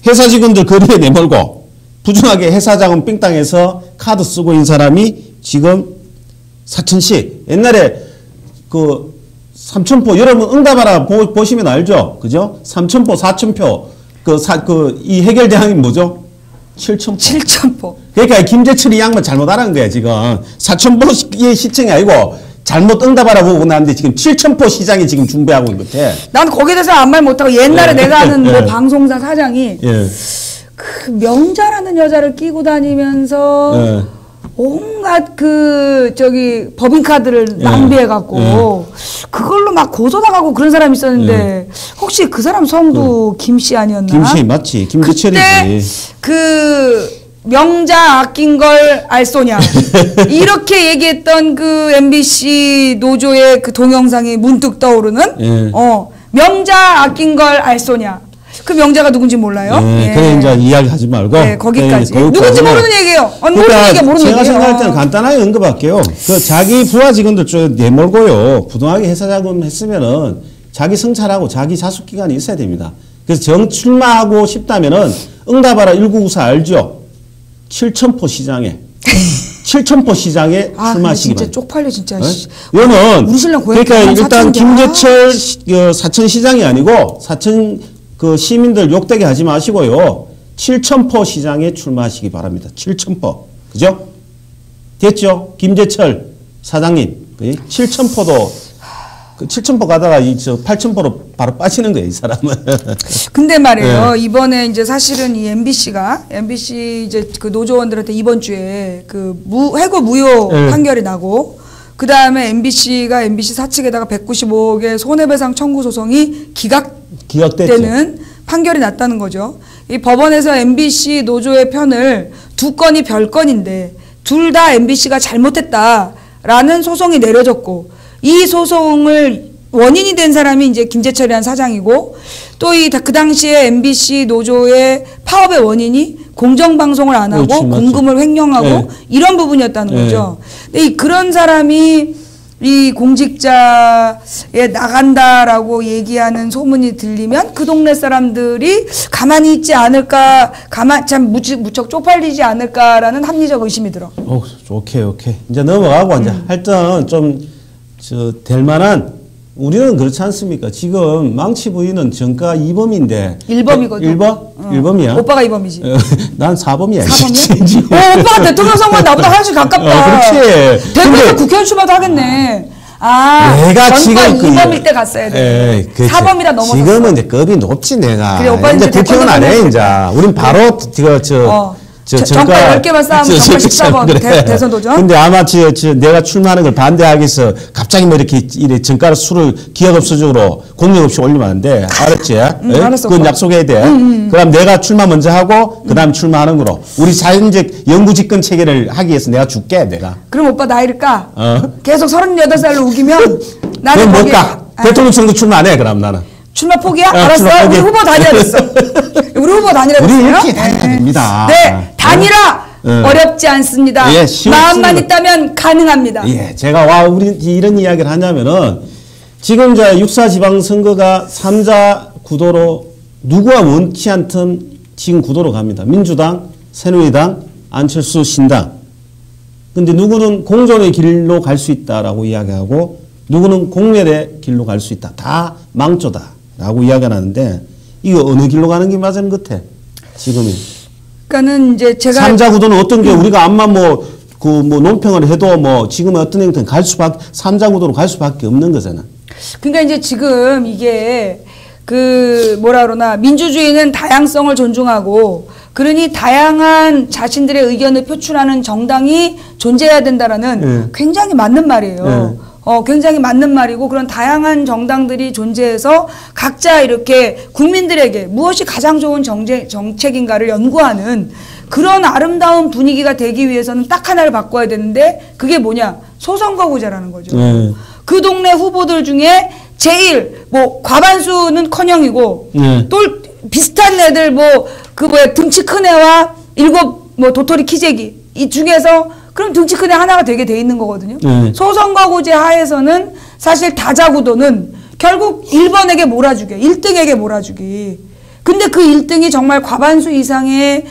회사 직원들 거리에 내몰고 부정하게 회사 자금 삥땅에서 카드 쓰고 있는 사람이 지금 사천시 옛날에 그 삼천포 여러분 응답하라 보시면 알죠, 그죠? 삼천포, 사천표 이 해결 대상이 뭐죠? 7천포. 그러니까 김재철이 양반 잘못 알은 거야 지금. 사천포의 시청이 아니고 잘못 응답하라 보고 나는데 지금 7천포 시장이 지금 준비하고 있는 것 같아. 난 거기에 대해서 아무 말 못하고 옛날에 내가 아는 뭐 방송사 사장이 그 명자라는 여자를 끼고 다니면서 온갖 법인카드를 낭비해갖고 그걸로 막 고소당하고 그런 사람이 있었는데 혹시 그 사람 성도 김씨 아니었나? 김씨 맞지. 김재철이지. 그때 그 명자 아낀 걸 알소냐 이렇게 얘기했던 그 MBC 노조의 그 동영상이 문득 떠오르는 명자 아낀 걸 알소냐 그 명자가 누군지 몰라요? 네, 예. 그래 이제 이야기하지 말고. 네, 거기까지. 네, 누군지 모르는 얘기예요. 모르는 얘기야, 모르는 제가 얘기예요. 생각할 때는 간단하게 언급할게요. 그 자기 부하 직원들 쪽에 내몰고요. 부동하게 회사 자금 했으면은 자기 성찰하고 자기 자숙 기간이 있어야 됩니다. 그래서 정출마하고 싶다면은 응답하라 1994 알죠? 7천포 시장에. 7천포 시장에 출마하시기 진짜 바랍니다. 쪽팔려 진짜. 네? 이거는 우리 신랑 고향 그러니까 일단 사천인데. 김재철 사천시장이 아니고 사천 그 시민들 욕되게 하지 마시고요. 7천포 시장에 출마하시기 바랍니다. 7천포. 그죠? 됐죠? 김재철 사장님. 7천포도 그 7천포 가다가 이 8천포로 바로 빠지는 거예요, 이 사람은. 근데 말이에요. 이번에 이제 사실은 이 MBC 이제 그 노조원들한테 이번 주에 그 해고 무효 판결이 나고 그 다음에 MBC가 MBC 사측에다가 195억의 손해배상 청구 소송이 기각되는 판결이 났다는 거죠. 이 법원에서 MBC 노조의 편을 두 건이 별건인데 둘 다 MBC가 잘못했다라는 소송이 내려졌고 이 소송을 원인이 된 사람이 이제 김재철이라는 사장이고 또 그 당시에 MBC 노조의 파업의 원인이 공정방송을 안 하고 그렇지, 공금을 횡령하고 이런 부분이었다는 거죠. 근데 그런 사람이 이 공직자에 나간다라고 얘기하는 소문이 들리면 그 동네 사람들이 가만히 있지 않을까, 참 무척 쪽팔리지 않을까라는 합리적 의심이 들어. 오케이. 이제 넘어가고 이제 하여튼 좀 될 만한 우리는 그렇지 않습니까? 지금 망치 부인은 정가 2범인데 1범이거든. 1범이야? 오빠가 2범이지. 난 4범이야. 4범이야? 오빠가 대통령 선거에 나보다 훨씬 가깝다. 그렇지. 대구에서 국회의원 출마도 하겠네. 내가 지금 2범일 때 갔어야 돼. 4범이라 넘어섰어. 지금은 이제 급이 높지 내가. 그래, 오빠 이제 국회의원 안 해, 이제. 우린 바로 정가 10개만 쌓으면 정가 14번 그래. 대선 도전. 근데 아마 내가 출마하는 걸 반대하기 위해서 갑자기 뭐 이렇게 정가를 술을 기억 없어적으로 공력 없이 올리면 안 돼. 알았지? 알았어. 그건 약속해야 돼. 그럼 내가 출마 먼저 하고 그 다음 출마하는 거로. 우리 자연적 영구집권 체계를 하기 위해서 내가 줄게, 내가. 그럼 오빠 나이를 까. 계속 38살로 우기면 나는 못 가. 대통령 선거 출마 안 해, 그럼 나는. 출마 포기야? 알았어. 우리 후보 단일화 됐어. 우리 후보 단일화 됐어요. 우리 이렇게 단일화 됩니다. 네, 단일화 어렵지 않습니다. 예, 마음만 있다면 가능합니다. 예, 제가 우리 이런 이야기를 하냐면은 지금 이제 6.4 지방선거가 3자 구도로 누구와 원치 않던 지금 구도로 갑니다. 민주당, 새누리당, 안철수 신당. 근데 누구는 공존의 길로 갈 수 있다라고 이야기하고 누구는 공멸의 길로 갈 수 있다. 다 망조다라고 이야기를 하는데 이거 어느 길로 가는 게 맞은 것 같아? 지금이. 그러니까는 이제 제가 3자 구도는 어떤 게 우리가 암만 논평을 해도 지금 어떤 행태는 3자 구도로 갈 수밖에 없는 거잖아. 그러니까 이제 지금 이게 민주주의는 다양성을 존중하고 그러니 다양한 자신들의 의견을 표출하는 정당이 존재해야 된다라는 굉장히 맞는 말이에요. 굉장히 맞는 말이고 그런 다양한 정당들이 존재해서 각자 이렇게 국민들에게 무엇이 가장 좋은 정책인가를 연구하는 그런 아름다운 분위기가 되기 위해서는 딱 하나를 바꿔야 되는데 그게 뭐냐? 소선거구제라는 거죠. 그 동네 후보들 중에 제일 과반수는 커녕이고 또 비슷한 애들 등치 큰 애와 도토리 키재기 이 중에서 그럼 등치 큰 애 하나가 되게 돼 있는 거거든요. 소선거구제 하에서는 사실 다자구도는 결국 1번에게 몰아주기, 1등에게 몰아주기. 근데 그 1등이 정말 과반수 이상의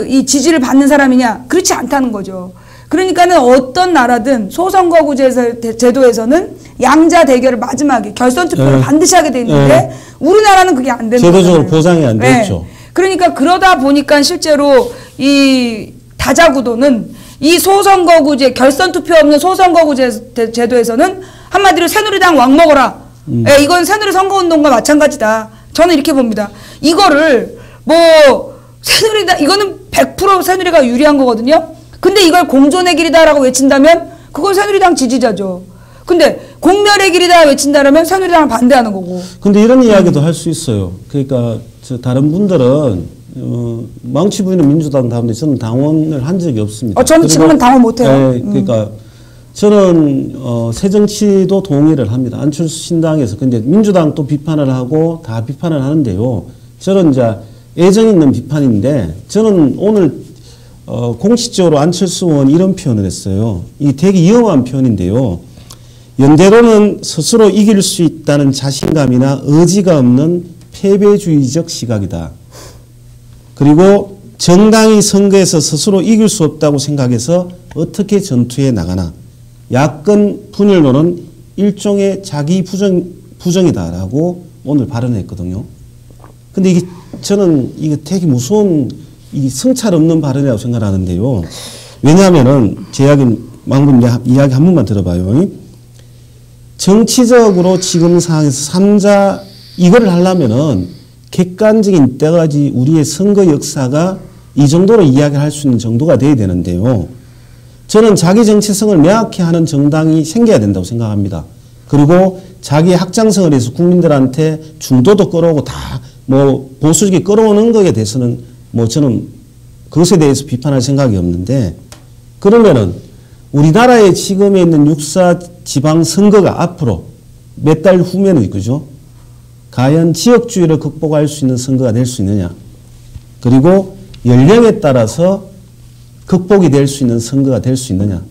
이 지지를 받는 사람이냐? 그렇지 않다는 거죠. 그러니까는 어떤 나라든 소선거구제 제도에서는 양자 대결을 마지막에 결선 투표를 반드시 하게 돼 있는데 우리나라는 그게 안 되는 거예요. 제도적으로 보장이 안 됐죠. 그러니까 그러다 보니까 실제로 이 다자구도는 이 소선거구제 결선 투표 없는 소선거구제 제도에서는 한마디로 새누리당 왕 먹어라. 이건 새누리 선거운동과 마찬가지다. 저는 이렇게 봅니다. 이거를 새누리당 이거는 100% 새누리가 유리한 거거든요. 근데 이걸 공존의 길이다라고 외친다면 그건 새누리당 지지자죠. 근데 공멸의 길이다 외친다면 새누리당을 반대하는 거고. 근데 이런 이야기도 할 수 있어요. 그러니까 다른 분들은 망치 부인은 민주당 다음에 저는 당원을 한 적이 없습니다. 저는 지금은 당원 못해요. 그러니까 저는 새정치도 동의를 합니다. 안철수 신당에서. 근데 민주당도 비판을 하고 다 비판을 하는데요. 저는 이제 애정 있는 비판인데 저는 오늘 공식적으로 안철수 의원이 이런 표현을 했어요. 이게 되게 위험한 표현인데요. 연대로는 스스로 이길 수 있다는 자신감이나 의지가 없는 패배주의적 시각이다. 그리고 정당이 선거에서 스스로 이길 수 없다고 생각해서 어떻게 전투에 나가나. 야권 분열론은 일종의 자기 부정이다라고 오늘 발언했거든요. 근데 이게 저는 이게 되게 무서운 이 성찰 없는 발언이라고 생각하는데요. 왜냐하면은 제 방금 이야기 한 번만 들어봐요. 정치적으로 지금 상황에서 3자 이거를 하려면은 객관적인 때까지 우리의 선거 역사가 이 정도로 이야기할 수 있는 정도가 돼야 되는데요. 저는 자기 정체성을 명확히 하는 정당이 생겨야 된다고 생각합니다. 그리고 자기 확장성을 해서 국민들한테 중도도 끌어오고 다 뭐 보수적이 끌어오는 것에 대해서는 뭐 저는 그것에 대해서 비판할 생각이 없는데, 그러면은 우리나라의 지금에 있는 6.4 지방선거가 앞으로 몇 달 후면은 그죠? 과연 지역주의를 극복할 수 있는 선거가 될 수 있느냐. 그리고 연령에 따라서 극복이 될 수 있는 선거가 될 수 있느냐.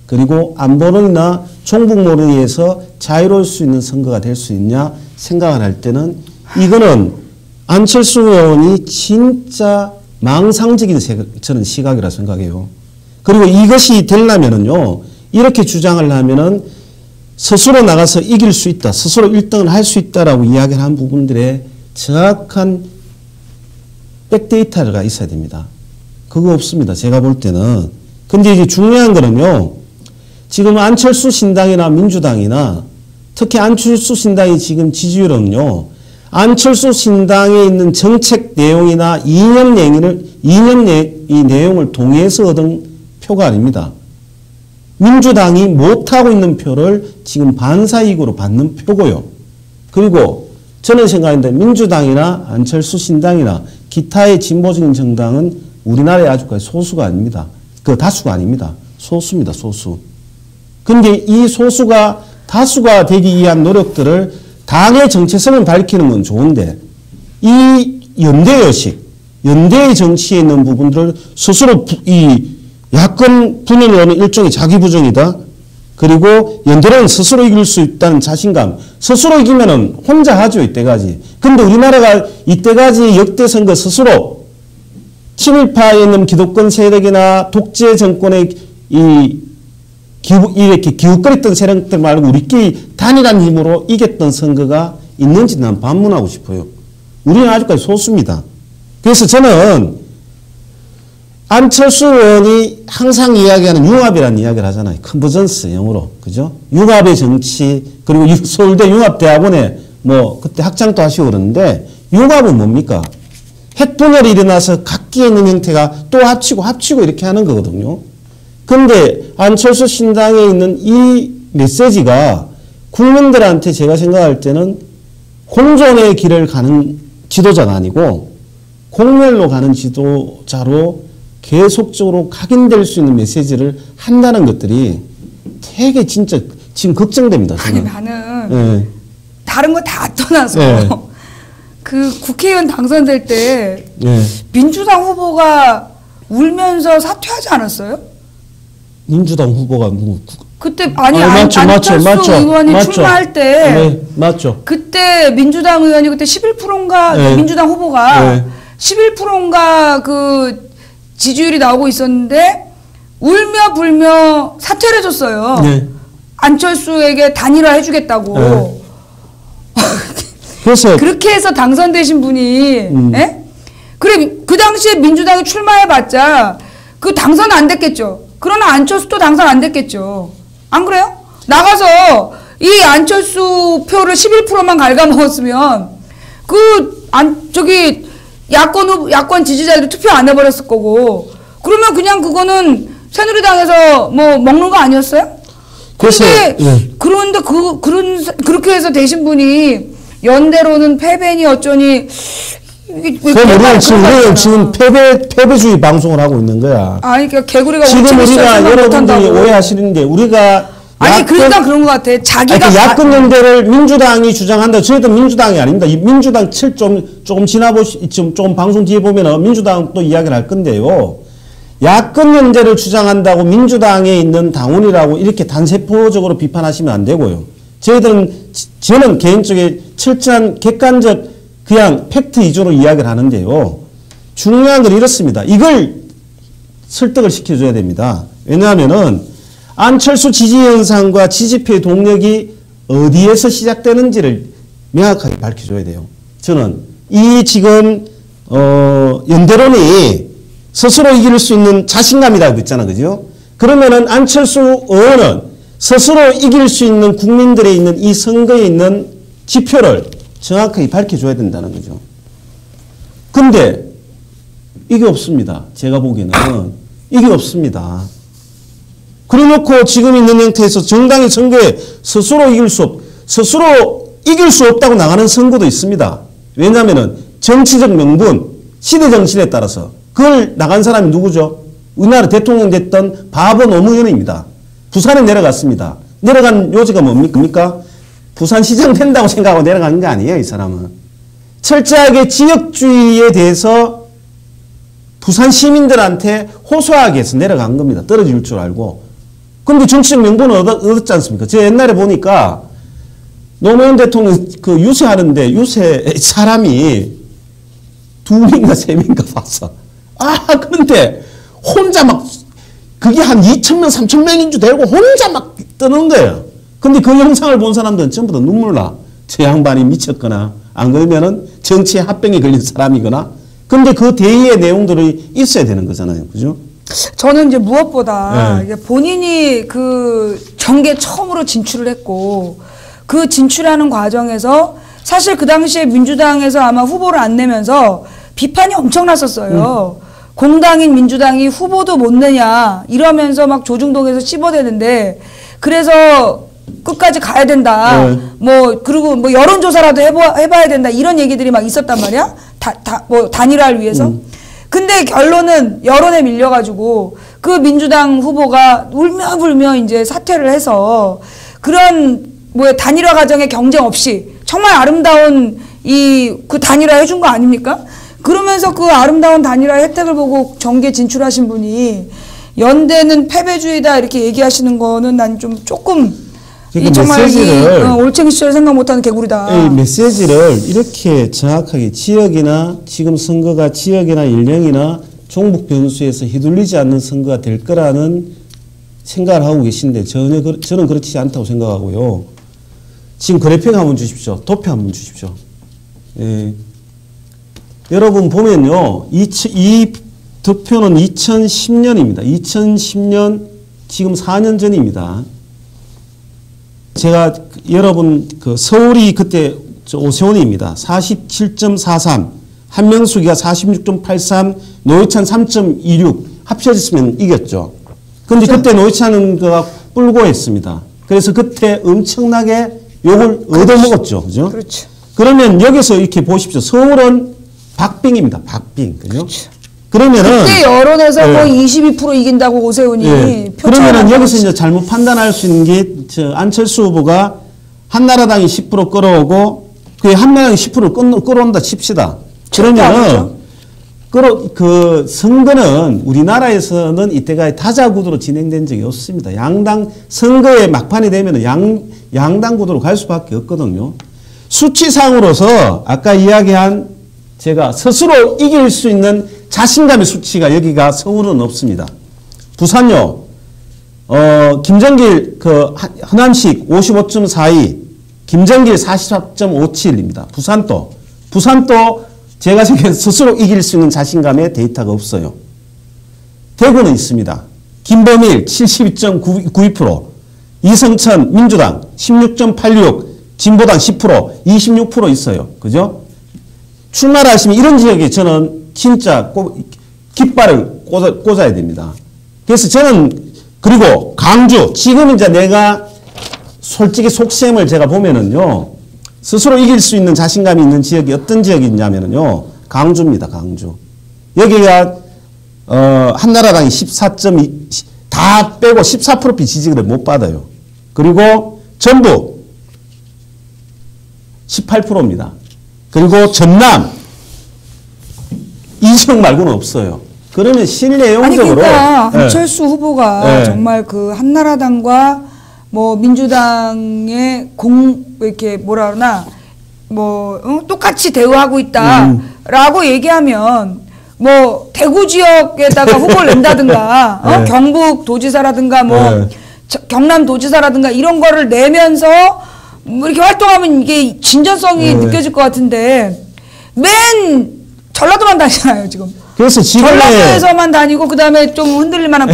그리고 안보론이나 종북론에 의해서 자유로울 수 있는 선거가 될 수 있냐 생각을 할 때는 이거는 안철수 의원이 진짜 망상적인 저는 시각이라 생각해요. 그리고 이것이 되려면은요, 이렇게 주장을 하면은 스스로 나가서 이길 수 있다, 스스로 1등을 할 수 있다라고 이야기를 한 부분들에 정확한 백데이터가 있어야 됩니다. 그거 없습니다. 제가 볼 때는. 근데 이제 중요한 거는요, 지금 안철수 신당이나 민주당이나 특히 안철수 신당의 지금 지지율은요, 안철수 신당에 있는 정책 내용이나 이념 내용을 동의해서 얻은 표가 아닙니다. 민주당이 못하고 있는 표를 지금 반사이익으로 받는 표고요. 그리고 저는 생각하는데 민주당이나 안철수 신당이나 기타의 진보적인 정당은 우리나라에 아주까지 소수가 아닙니다. 그 다수가 아닙니다. 소수입니다. 소수. 근데 이 소수가 다수가 되기 위한 노력들을 당의 정체성을 밝히는 건 좋은데 이 연대의식, 연대의 정치에 있는 부분들을 스스로 이 야권 분열론은 일종의 자기부정이다. 그리고 연대로는 스스로 이길 수 있다는 자신감. 스스로 이기면은 혼자 하죠, 이때까지. 근데 우리나라가 이때까지 역대 선거 스스로 친일파에 있는 기득권 세력이나 독재 정권의 이렇게 기웃거렸던 세력들 말고 우리끼리 단일한 힘으로 이겼던 선거가 있는지 난 반문하고 싶어요. 우리는 아직까지 소수입니다. 그래서 저는 안철수 의원이 항상 이야기하는 융합이라는 이야기를 하잖아요. 컨버전스 영어로. 그죠? 융합의 정치, 그리고 서울대 융합대학원에 뭐 그때 학장도 하시고 그러는데 융합은 뭡니까? 핵분열이 일어나서 각기에 있는 형태가 또 합치고 이렇게 하는 거거든요. 근데 안철수 신당에 있는 이 메시지가 국민들한테 제가 생각할 때는 공존의 길을 가는 지도자가 아니고 공멸로 가는 지도자로 계속적으로 각인될 수 있는 메시지를 한다는 것들이 되게 진짜 지금 걱정됩니다. 저는. 아니 나는 다른 거 다 떠나서 그 국회의원 당선될 때 민주당 후보가 울면서 사퇴하지 않았어요? 민주당 후보가 그때 안철수 의원이 출마할 때 맞죠. 그때 민주당 의원이 그때 11%인가 민주당 후보가 11%인가 그 지지율이 나오고 있었는데 울며 불며 사퇴를 해줬어요. 안철수에게 단일화 해주겠다고. 그래서 그렇게 해서 당선되신 분이 그래 그 당시에 민주당이 출마해봤자 그 당선 안 됐겠죠. 그러나 안철수도 당선 안 됐겠죠. 안 그래요? 나가서 이 안철수 표를 11%만 갉아먹었으면 저기 야권 지지자들이 투표 안 해버렸을 거고, 그러면 그냥 그거는 새누리당에서 뭐 먹는 거 아니었어요? 그런데 그렇게 해서 되신 분이 연대로는 패배니 어쩌니. 우리는 지금 패배주의 방송을 하고 있는 거야. 그러니까 개구리가 지금 우리가 여러분들이 오해하시는 게 우리가 아니 그러니까 그런 것 같아. 자기가 야권 연대를 민주당이 주장한다. 저희도 민주당이 아닙니다. 이 민주당 조금 조금 방송 뒤에 보면은 민주당 또 이야기를 할 건데요. 야권 연대를 주장한다고 민주당에 있는 당원이라고 이렇게 단세포적으로 비판하시면 안 되고요. 저는 개인적으로 철저한 객관적 그냥 팩트 위주로 이야기를 하는데요. 중요한 건 이렇습니다. 이걸 설득을 시켜줘야 됩니다. 왜냐하면은 안철수 지지 현상과 지지표의 동력이 어디에서 시작되는지를 명확하게 밝혀줘야 돼요. 저는 이 지금 연대론이 스스로 이길 수 있는 자신감이라고 했잖아, 그죠? 그러면은 안철수 의원은 스스로 이길 수 있는 국민들에 있는 이 선거에 있는 지표를 정확하게 밝혀줘야 된다는 거죠. 근데 이게 없습니다. 제가 보기에는 이게 없습니다. 그래놓고 지금 있는 형태에서 정당의 선거에 스스로 이길 수 없다고 나가는 선거도 있습니다. 왜냐하면은 정치적 명분, 시대 정신에 따라서 그걸 나간 사람이 누구죠? 우리나라 대통령 됐던 바보 노무현입니다. 부산에 내려갔습니다. 내려간 요지가 뭡니까? 부산시장 된다고 생각하고 내려가는 게 아니에요, 이 사람은. 철저하게 지역주의에 대해서 부산 시민들한테 호소하기 위해서 내려간 겁니다. 떨어질 줄 알고. 근데 정치적 명분은 얻었지 않습니까? 제가 옛날에 보니까 노무현 대통령 그 유세하는데 유세 사람이 2명인가 3명인가 봤어. 그런데 혼자 막 그게 한 2,000명, 3,000명인 줄 알고 혼자 막 뜨는 거예요. 근데 그 영상을 본 사람들은 전부 다 눈물 나. 저 양반이 미쳤거나 안 그러면은 정치에 합병이 걸린 사람이거나. 근데 그 대의의 내용들이 있어야 되는 거잖아요. 그죠? 저는 이제 무엇보다 본인이 그 정계 처음으로 진출을 했고 그 진출하는 과정에서 사실 그 당시에 민주당에서 아마 후보를 안 내면서 비판이 엄청났었어요. 공당인 민주당이 후보도 못 내냐 이러면서 막 조중동에서 씹어대는데 그래서 끝까지 가야 된다. 그리고 뭐 여론조사라도 해봐야 된다. 이런 얘기들이 막 있었단 말이야. 단일화를 위해서. 근데 결론은 여론에 밀려가지고 그 민주당 후보가 울며불며 이제 사퇴를 해서 그런 단일화 과정에 경쟁 없이 정말 아름다운 그 단일화 해준 거 아닙니까? 그러면서 그 아름다운 단일화 혜택을 보고 정계 진출하신 분이 연대는 패배주의다 이렇게 얘기하시는 거는 난 좀 조금 정말 올챙이 시절 생각 못하는 개구리다. 이 메시지를 이렇게 정확하게 지역이나 지금 선거가 지역이나 연령이나 종북 변수에서 휘둘리지 않는 선거가 될 거라는 생각을 하고 계신데 저는 그렇지 않다고 생각하고요. 지금 그래픽 한번 주십시오. 도표 한번 주십시오. 예. 여러분 보면요. 이 득표는 2010년입니다. 2010년 지금 4년 전입니다. 제가 여러분 서울이 그때 오세훈입니다. 47.43 한명숙이가 46.83 노회찬 3.26 합쳐졌으면 이겼죠. 그런데 그때 노회찬은 뿔고했습니다. 그래서 그때 엄청나게 욕을 얻어먹었죠. 그죠? 그렇죠. 그러면 여기서 이렇게 보십시오. 서울은 박빙입니다. 박빙. 그죠? 그렇죠. 그러면은 그때 여론에서 거의 22% 이긴다고 오세훈이 그러면은 여기서 이제 잘못 판단할 수 있는 게 안철수 후보가 한나라당이 10% 끌어오고 그 한나라당이 10% 끌어온다 칩시다. 그러면은 그 선거는 우리나라에서는 이때까지 다자구도로 진행된 적이 없습니다. 양당 선거에 막판이 되면은 양당 구도로 갈 수밖에 없거든요. 수치상으로서 아까 이야기한 제가 스스로 이길 수 있는 자신감의 수치가 여기가 서울은 없습니다. 부산요. 김정길 하남식 55.42, 김정길 44.57입니다. 부산도 제가 생각해 스스로 이길 수 있는 자신감의 데이터가 없어요. 대구는 있습니다. 김범일 72.92%, 이성천 민주당 16.86, 진보당 10%, 26% 있어요. 그죠? 출마를 하시면 이런 지역에 저는 진짜 깃발을 꽂아야 됩니다. 그래서 저는 그리고 강주 지금 이제 내가 솔직히 속셈을 제가 보면은요 스스로 이길 수 있는 자신감이 있는 지역이 어떤 지역이 있냐면은요 강주입니다. 강주 여기가 한나라당이 14.2 다 빼고 14% 지지를 못 받아요. 그리고 전북 18%입니다. 그리고 전남 이지역 말고는 없어요. 그러면 실내용적으로 아니 그러니까 안철수 후보가 정말 그 한나라당과 뭐 민주당의 이렇게 뭐라 그러나 뭐 똑같이 대우하고 있다라고 얘기하면 뭐 대구 지역에다가 후보를 낸다든가 경북 도지사라든가 뭐 경남 도지사라든가 이런 거를 내면서 뭐 이렇게 활동하면 이게 진전성이 느껴질 것 같은데 맨 전라도만 다니잖아요 지금. 그래서 지금 전라도에서만 다니고 그다음에 좀 흔들릴 만한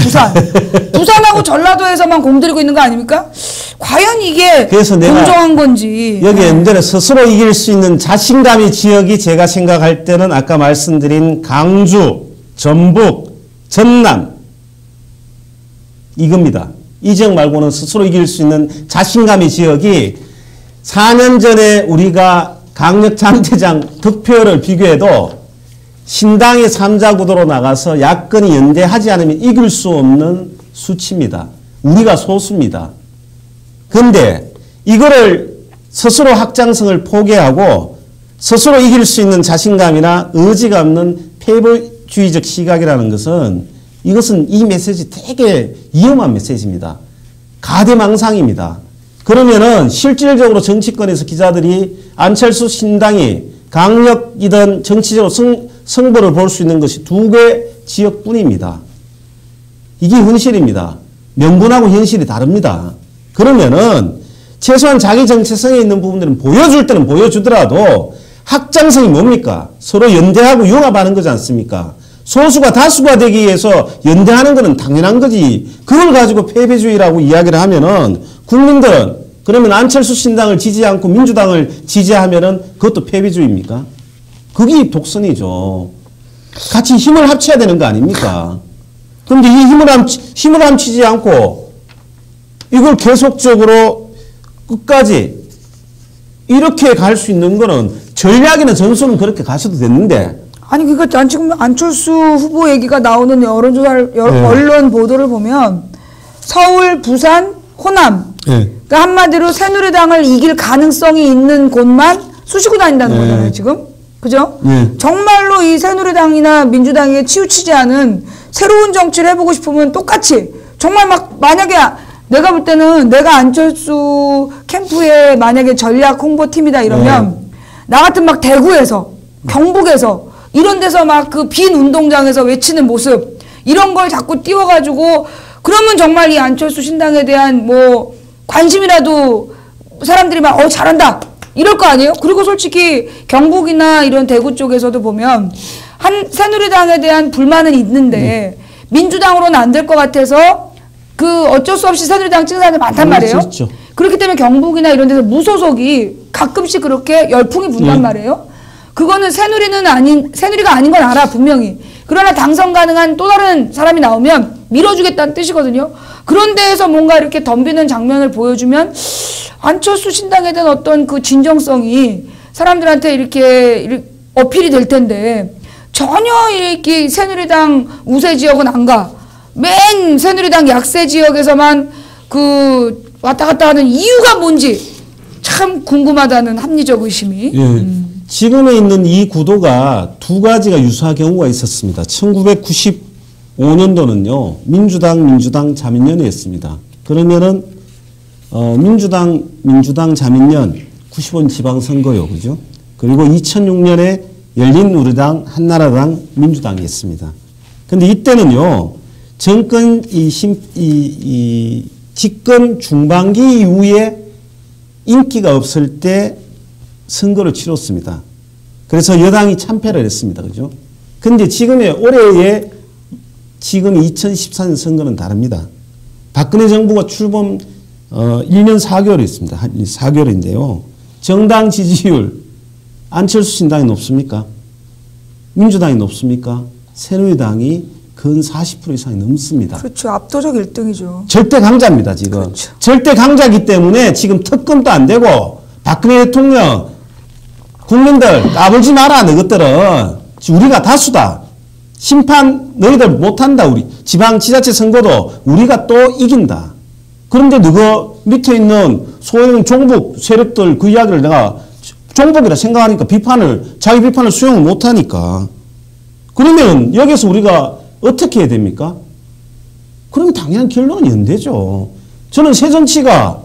부산하고 전라도에서만 공들이고 있는 거 아닙니까? 과연 이게 공정한 건지. 여기에 문제는 스스로 이길 수 있는 자신감의 지역이 제가 생각할 때는 아까 말씀드린 강주, 전북, 전남 이겁니다. 이 지역 말고는 스스로 이길 수 있는 자신감의 지역이 4년 전에 우리가 강력장대장 득표를 비교해도 신당이 3자 구도로 나가서 야권이 연대하지 않으면 이길 수 없는 수치입니다. 우리가 소수입니다. 그런데 이거를 스스로 확장성을 포기하고 스스로 이길 수 있는 자신감이나 의지가 없는 패배주의적 시각이라는 것은 이것은 이 메시지 되게 위험한 메시지입니다. 가대망상입니다. 그러면은 실질적으로 정치권에서 기자들이 안철수 신당이 강력이든 정치적으로 승부를 볼 수 있는 것이 2개 지역뿐입니다. 이게 현실입니다. 명분하고 현실이 다릅니다. 그러면은 최소한 자기 정체성에 있는 부분들은 보여줄 때는 보여주더라도 확장성이 뭡니까? 서로 연대하고 융합하는 거지 않습니까? 소수가 다수가 되기 위해서 연대하는 것은 당연한 거지. 그걸 가지고 패배주의라고 이야기를 하면은 국민들은 그러면 안철수 신당을 지지하지 않고 민주당을 지지하면은 그것도 패배주의입니까? 그게 독선이죠. 같이 힘을 합쳐야 되는 거 아닙니까? 그런데 이 힘을 합치지 않고 이걸 계속적으로 끝까지 이렇게 갈 수 있는 거는 전략이나 전술은 그렇게 가셔도 됐는데. 아니 그러니까 난 지금 안철수 후보 얘기가 나오는 언론 보도를 보면 서울, 부산, 호남 그러니까 한마디로 새누리당을 이길 가능성이 있는 곳만 쑤시고 다닌다는 거잖아요 지금. 그죠? 정말로 이 새누리당이나 민주당에 치우치지 않은 새로운 정치를 해보고 싶으면 똑같이 정말 막 만약에 내가 볼 때는 내가 안철수 캠프의 만약에 전략 홍보팀이다 이러면 나 같은 막 대구에서 경북에서 이런 데서 막 그 빈 운동장에서 외치는 모습 이런 걸 자꾸 띄워가지고 그러면 정말 이 안철수 신당에 대한 뭐 관심이라도 사람들이 막 잘한다 이럴 거 아니에요? 그리고 솔직히 경북이나 이런 대구 쪽에서도 보면 새누리당에 대한 불만은 있는데 민주당으로는 안 될 것 같아서 그 어쩔 수 없이 새누리당 찍는 사람이 많단 말이에요. 그렇죠. 그렇기 때문에 경북이나 이런 데서 무소속이 가끔씩 그렇게 열풍이 분단 말이에요. 그거는 새누리가 아닌 건 알아 분명히. 그러나 당선 가능한 또 다른 사람이 나오면 밀어주겠다는 뜻이거든요. 그런 데에서 뭔가 이렇게 덤비는 장면을 보여주면 안철수 신당에 대한 어떤 그 진정성이 사람들한테 이렇게 어필이 될 텐데 전혀 이렇게 새누리당 우세 지역은 안 가. 맨 새누리당 약세 지역에서만 그 왔다 갔다 하는 이유가 뭔지 참 궁금하다는 합리적 의심이. 지금에 있는 이 구도가 2가지가 유사한 경우가 있었습니다. 1995년도는요, 민주당 자민련이었습니다. 그러면은, 민주당 자민련 95년 지방선거요, 그죠? 그리고 2006년에 열린우리당, 한나라당, 민주당이었습니다. 근데 이때는요, 정권, 집권 중반기 이후에 인기가 없을 때 선거를 치렀습니다. 그래서 여당이 참패를 했습니다. 그죠? 근데 올해의 지금 2014년 선거는 다릅니다. 박근혜 정부가 출범 1년 4개월이 있습니다. 4개월인데요. 정당 지지율 안철수 신당이 높습니까? 민주당이 높습니까? 새누리당이 근 40% 이상이 넘습니다. 그렇죠. 압도적 1등이죠. 절대 강자입니다, 지금. 그렇죠. 절대 강자이기 때문에 지금 특검도 안 되고 박근혜 대통령 국민들 까불지 마라. 너희들은 우리가 다수다. 심판 너희들 못한다. 우리 지방지자체 선거도 우리가 또 이긴다. 그런데 너가 밑에 있는 소형 종북 세력들 그 이야기를 내가 종북이라 생각하니까 자기 비판을 수용을 못하니까. 그러면 여기서 우리가 어떻게 해야 됩니까? 그럼 당연한 결론은 연대죠. 저는 새정치가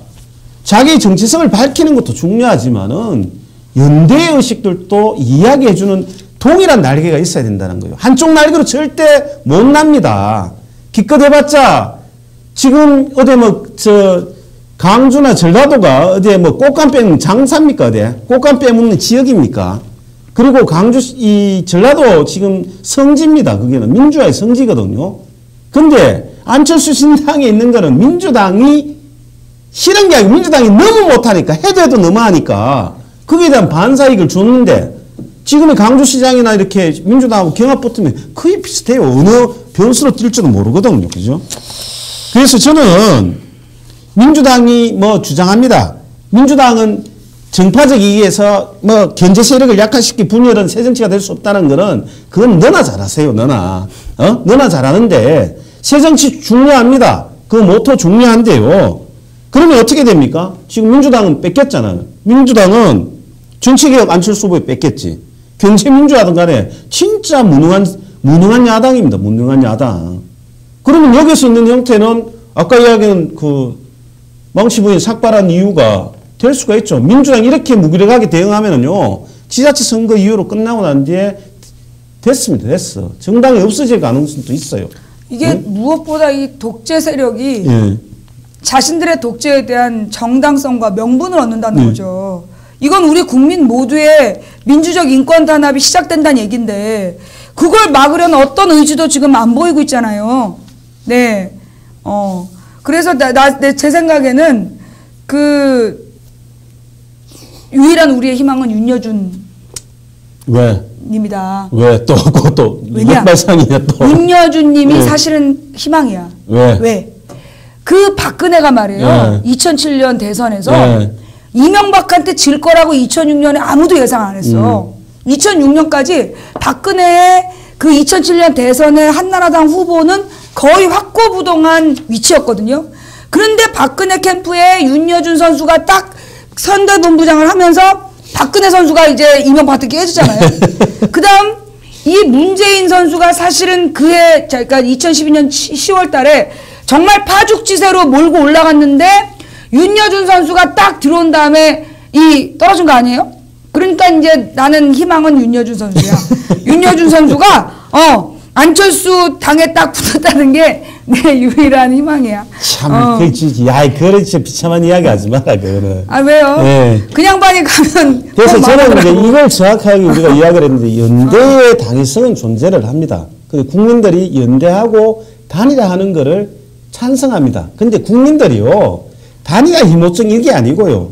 자기 정체성을 밝히는 것도 중요하지만은 연대의 의식들도 이야기해주는 동일한 날개가 있어야 된다는 거예요. 한쪽 날개로 절대 못 납니다. 기껏 해봤자 지금 어디 강주나 전라도가 어디 꽃감빼 장사입니까? 어디 꽃감 빼먹는 지역입니까? 그리고 전라도 지금 성지입니다. 그게는 민주화의 성지거든요. 근데 안철수 신당에 있는 거는 민주당이 싫은 게 아니고 민주당이 너무 못하니까 해도 너무하니까 거기에 대한 반사이익을 줬는데 지금의 강주시장이나 이렇게 민주당하고 경합 붙으면 거의 비슷해요. 어느 변수로 뛸지도 모르거든요. 그죠? 그래서 저는 민주당이 주장합니다. 민주당은 정파적 이익에서 견제 세력을 약화시키 분열은 새정치가 될 수 없다는 거는 그건 너나 잘하세요. 너나 잘하는데 새정치 중요합니다. 그 모토 중요한데요. 그러면 어떻게 됩니까? 지금 민주당은 뺏겼잖아요. 민주당은 정치개혁 안철수 후보에 뺏겼지. 경제민주화든 간에 진짜 무능한 야당입니다. 무능한 야당. 그러면 여기서 있는 형태는 아까 이야기한 망치부인 삭발한 이유가 될 수가 있죠. 민주당이 이렇게 무기력하게 대응하면은요, 지자체 선거 이후로 끝나고 난 뒤에 됐어. 정당이 없어질 가능성도 있어요. 이게 무엇보다 이 독재 세력이 자신들의 독재에 대한 정당성과 명분을 얻는다는 거죠. 이건 우리 국민 모두의 민주적 인권 단합이 시작된다는 얘기인데 그걸 막으려는 어떤 의지도 지금 안 보이고 있잖아요. 네. 그래서 제 생각에는 유일한 우리의 희망은 윤여준 님이다. 왜? 또 왜냐? 발상이냐 또. 윤여준 님이 사실은 희망이야. 왜? 그 박근혜가 말이에요. 2007년 대선에서 이명박한테 질 거라고 2006년에 아무도 예상 안 했어. 2006년까지 박근혜의 그 2007년 대선의 한나라당 후보는 거의 확고부동한 위치였거든요. 그런데 박근혜 캠프에 윤여준 선수가 딱 선대본부장을 하면서 박근혜 선수가 이제 이명박한테 깨지잖아요. 그 다음 이 문재인 선수가 사실은 그러니까 2012년 10월 달에 정말 파죽지세로 몰고 올라갔는데 윤여준 선수가 딱 들어온 다음에 떨어진 거 아니에요? 그러니까 이제 나는 희망은 윤여준 선수야. 윤여준 선수가 안철수 당에 딱 붙었다는 게 내 유일한 희망이야. 참, 그래 진짜 비참한 이야기 하지 마라, 그거는. 아, 왜요? 네. 그냥 반이 가면. 그래서 저는 이제 이걸 정확하게 우리가 이야기를 했는데, 연대의 당위성은 존재를 합니다. 국민들이 연대하고 단일화하는 거를 찬성합니다. 근데 국민들이요, 단일화 혐오증 이게 아니고요,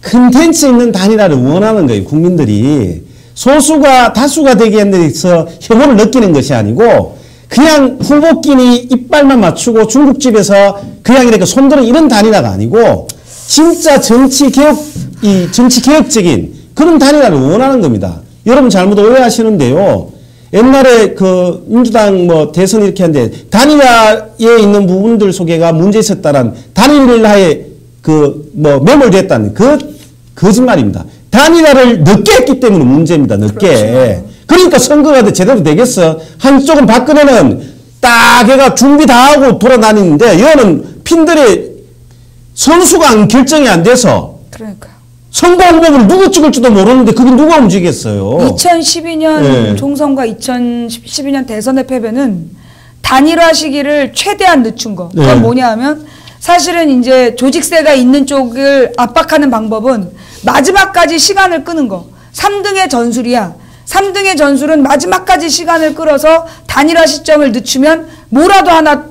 컨텐츠 있는 단일화를 원하는 거예요, 국민들이. 소수가 다수가 되기 위해서 혐오를 느끼는 것이 아니고, 그냥 후보끼리 이빨만 맞추고 중국집에서 그냥 이렇게 손들은 이런 단일화가 아니고 진짜 정치개혁적인 그런 단일화를 원하는 겁니다. 여러분 잘못 오해하시는데요. 옛날에 민주당 대선 이렇게 하는데 단일화에 있는 부분들 속에가 문제 있었다는 단일화에 매몰됐다는 거짓말입니다. 단일화를 늦게 했기 때문에 문제입니다. 늦게. 그렇죠. 그러니까 선거가 제대로 되겠어. 한쪽은 박근혜는 딱 얘가 준비 다 하고 돌아다니는데 얘는 핀들이 선수가 결정이 안 돼서 그러니까요. 선거 후보를 누구 찍을지도 모르는데 그게 누가 움직이겠어요. 2012년 총선과 2012년 대선의 패배는 단일화 시기를 최대한 늦춘 거. 그건 뭐냐 하면 사실은 이제 조직세가 있는 쪽을 압박하는 방법은 마지막까지 시간을 끄는 거. 3등의 전술이야. 3등의 전술은 마지막까지 시간을 끌어서 단일화 시점을 늦추면 뭐라도 하나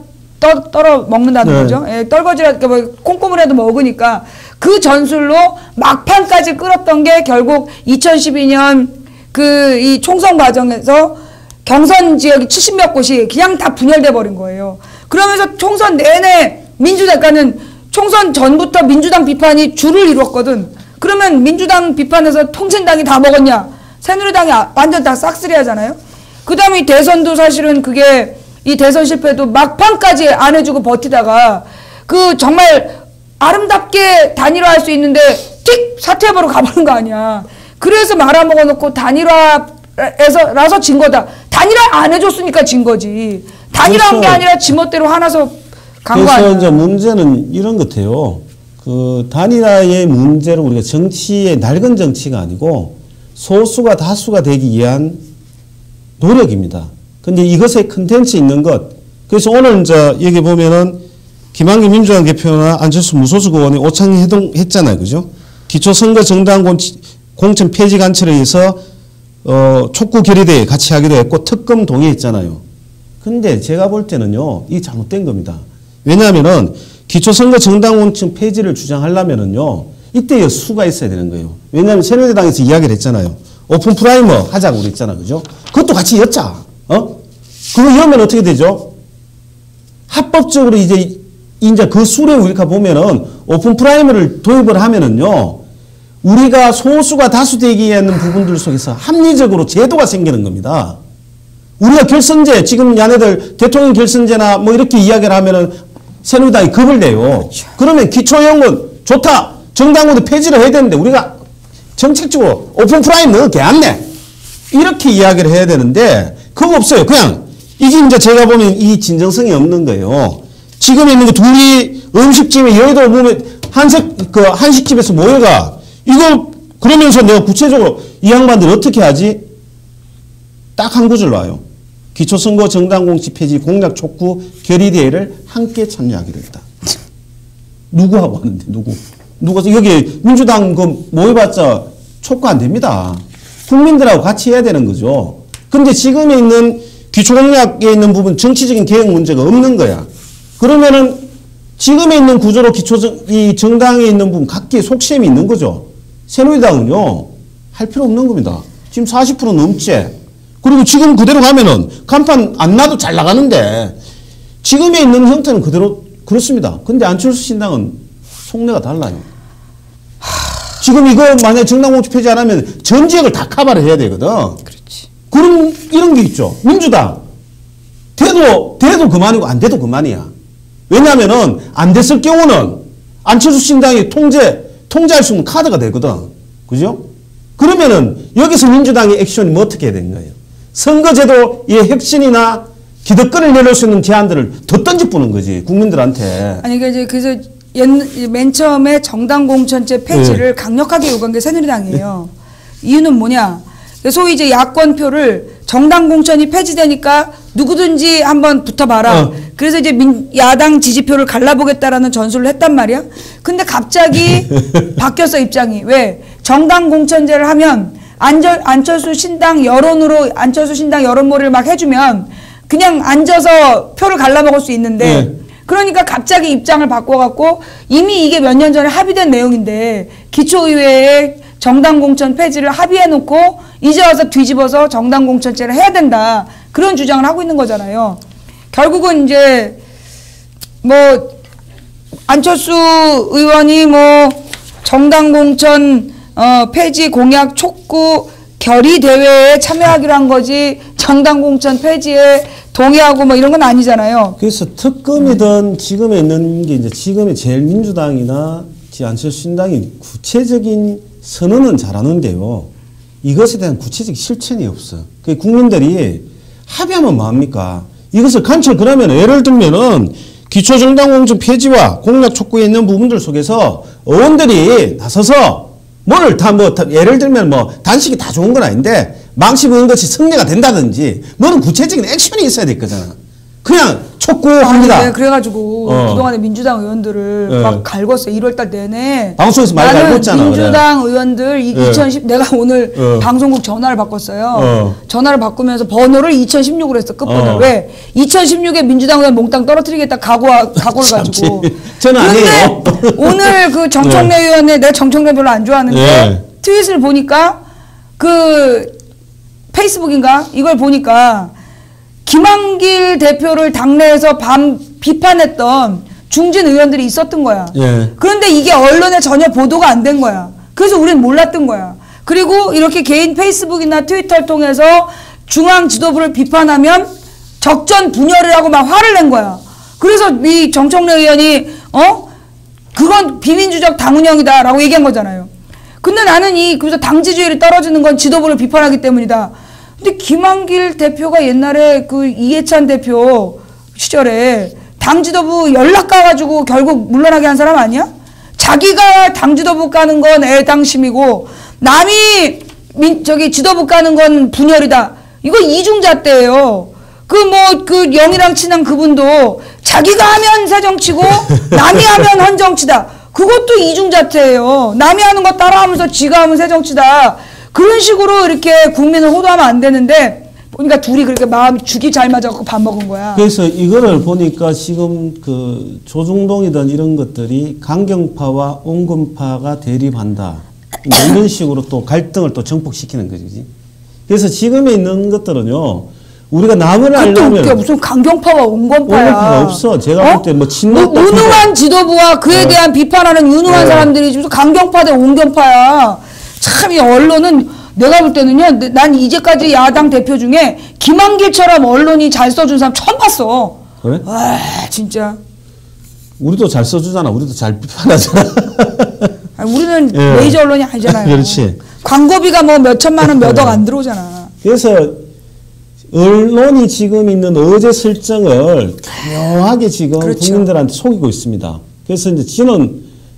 떨어 먹는다는 거죠. 떨거지라도 콩고물이라도 먹으니까 그 전술로 막판까지 끌었던 게 결국 2012년 이 총선 과정에서 경선 지역이 70몇 곳이 그냥 다 분열돼 버린 거예요. 그러면서 총선 내내 민주당가는 총선 전부터 민주당 비판이 줄을 이뤘거든. 그러면 민주당 비판에서 통신당이 다 먹었냐? 새누리당이 완전 다 싹쓸이 하잖아요. 그 다음에 이 대선도 사실은 이 대선 실패도 막판까지 안 해주고 버티다가 그 정말 아름답게 단일화할 수 있는데 틱 사퇴해버려 가버린 거 아니야. 그래서 말아먹어놓고 단일화에서라서 진 거다. 단일화 안 해줬으니까 진 거지. 단일화한 게 아니라 지멋대로 화나서 간 거 아니야. 그래서 이제 문제는 이런 것 같아요. 그 단일화의 문제로 우리가 정치의 낡은 정치가 아니고 소수가 다수가 되기 위한 노력입니다. 근데 이것에 컨텐츠 있는 것. 그래서 오늘 이제 여기 보면은 김한기 민주당 대표나 안철수 무소속 의원이 오창 해동했잖아요. 그죠? 기초선거 정당 공천 폐지 간철에 의해서 촉구 결의대회 같이 하기도 했고 특검 동의했잖아요. 근데 제가 볼 때는요, 이 잘못된 겁니다. 왜냐하면은 기초선거 정당 공천 폐지를 주장하려면은요, 이때의 수가 있어야 되는 거예요. 왜냐하면 새누리당에서 이야기를 했잖아요. 오픈 프라이머 하자고 그랬잖아. 그죠? 그것도 같이 였자. 그거 여면 어떻게 되죠? 합법적으로 이제 그 수레 우리가 보면은 오픈 프라이머를 도입을 하면은요, 우리가 소수가 다수 되기 위한 부분들 속에서 합리적으로 제도가 생기는 겁니다. 우리가 결선제, 지금 야네들 대통령 결선제나 뭐 이렇게 이야기를 하면은 새누리당이 겁을 내요. 그러면 기초연금 좋다. 정당원도 폐지를 해야 되는데 우리가 정책적으로 오픈 프라임 넣을 게 안 내. 이렇게 이야기를 해야 되는데 그거 없어요. 그냥 이게 이제 제가 보면 이 진정성이 없는 거예요. 지금 있는 거 둘이 음식집에 여의도 보면 한식집에서 모여가 이거 그러면서 내가 구체적으로 이 양반들 어떻게 하지? 딱 한 구절 와요. 기초선거 정당 공천 폐지 공약 촉구 결의대회를 함께 참여하기로 했다. 누구하고 하는데 누가 여기 민주당 그 모여봤자 촉구 안 됩니다. 국민들하고 같이 해야 되는 거죠. 근데 지금에 있는 기초공약에 있는 부분 정치적인 개혁 문제가 없는 거야. 그러면은 지금에 있는 구조로 이 정당에 있는 부분 각기의 속셈이 있는 거죠. 새누리당은요 할 필요 없는 겁니다. 지금 40% 넘지. 그리고 지금 그대로 가면은 간판 안 나도 잘 나가는데 지금에 있는 형태는 그대로 그렇습니다. 근데 안철수 신당은 속내가 달라요. 지금 이거 만약에 정당 공천 폐지 안 하면 전 지역을 다 커버를 해야 되거든. 그렇지. 그런 이런 게 있죠. 민주당 돼도 그만이고 안 돼도 그만이야. 왜냐하면은 안 됐을 경우는 안철수 신당이 통제할 수 있는 카드가 되거든. 그죠? 그러면은 여기서 민주당의 액션이 뭐 어떻게 해야 되는 거예요? 선거제도의 혁신이나 기득권을 내놓을 수 있는 제안들을 더 던져보는 거지 국민들한테. 아니 그래서 맨 처음에 정당 공천제 폐지를 강력하게 요구한 게 새누리당이에요. 이유는 뭐냐? 소위 이제 야권표를 정당 공천이 폐지되니까 누구든지 한번 붙어봐라. 그래서 이제 야당 지지표를 갈라보겠다라는 전술을 했단 말이야. 근데 갑자기 바뀌었어 입장이. 왜? 정당 공천제를 하면 안철수 신당 여론몰이를 막 해주면 그냥 앉아서 표를 갈라먹을 수 있는데 그러니까 갑자기 입장을 바꿔갖고 이미 이게 몇 년 전에 합의된 내용인데 기초의회에 정당 공천 폐지를 합의해놓고 이제 와서 뒤집어서 정당 공천제를 해야 된다. 그런 주장을 하고 있는 거잖아요. 결국은 이제 뭐 안철수 의원이 뭐 정당 공천 폐지 공약 촉구 결의대회에 참여하기로 한 거지 정당 공천 폐지에 동의하고 뭐 이런 건 아니잖아요. 그래서 특검이든 지금에 있는 게 이제 지금의 제일 민주당이나 안철수 신당이 구체적인 선언은 잘하는데요. 이것에 대한 구체적 실천이 없어. 그 국민들이 합의하면 뭐합니까? 이것을 그러면 예를 들면은 기초정당 공천 폐지와 공약 촉구에 있는 부분들 속에서 의원들이 나서서 예를 들면 단식이 다 좋은 건 아닌데 망치 부는 것이 승리가 된다든지 뭐는 구체적인 액션이 있어야 될 거잖아. 그냥 촉구합니다. 네, 그래가지고 그동안에 민주당 의원들을 막 갈궜어요. 1월달 내내. 방송에서 많이 갈궜잖아. 민주당 의원들 2010 내가 오늘 방송국 전화를 바꿨어요. 전화를 바꾸면서 번호를 2016으로 했어. 끝번호. 왜? 2016에 민주당 의원 몽땅 떨어뜨리겠다 각오를 가지고. 저는 아니에요. 오늘 그 정청래 의원의 내가 정청래 별로 안 좋아하는데 트윗을 보니까 그 페이스북인가 이걸 보니까 김한길 대표를 당내에서 비판했던 중진 의원들이 있었던 거야. 그런데 이게 언론에 전혀 보도가 안 된 거야. 그래서 우리는 몰랐던 거야. 그리고 이렇게 개인 페이스북이나 트위터를 통해서 중앙 지도부를 비판하면 적전 분열이라고 막 화를 낸 거야. 그래서 이 정청래 의원이 그건 비민주적 당 운영이다라고 얘기한 거잖아요. 근데 나는 그래서 당 지지율이 떨어지는 건 지도부를 비판하기 때문이다. 근데 김한길 대표가 옛날에 그 이해찬 대표 시절에 당 지도부 연락 가가지고 결국 물러나게 한 사람 아니야? 자기가 당 지도부 까는 건 애당심이고 남이 지도부 까는 건 분열이다. 이거 이중잣대예요. 그 영이랑 친한 그분도 자기가 하면 새정치고 남이 하면 헌정치다. 그것도 이중잣대예요. 남이 하는 거 따라하면서 지가 하면 새정치다. 그런 식으로 이렇게 국민을 호도하면 안 되는데 보니까 둘이 그렇게 마음이 죽이 잘 맞아갖고 밥 먹은 거야. 그래서 이거를 보니까 지금 그 조중동이든 이런 것들이 강경파와 온건파가 대립한다. 이런 식으로 또 갈등을 또 정폭시키는 거지. 그래서 지금에 있는 것들은요. 우리가 남을 알려면 무슨 강경파와 온건파야. 온건파가 없어. 제가 볼 때 뭐 친노 유능한 지도부와 그에 대한 비판하는 유능한 사람들이 지금 강경파 대 온건파야. 참 이 언론은 내가 볼 때는요. 난 이제까지 야당 대표 중에 김한길처럼 언론이 잘 써준 사람 처음 봤어. 그래? 아 진짜. 우리도 잘 써주잖아. 우리도 잘 비판하잖아. 아니, 우리는 메이저 언론이 아니잖아요. 그렇지. 광고비가 뭐 몇 천만 원 몇 억 안 들어오잖아. 그래서 언론이 지금 있는 어제 설정을 교묘하게 지금 그렇죠. 국민들한테 속이고 있습니다. 그래서 이제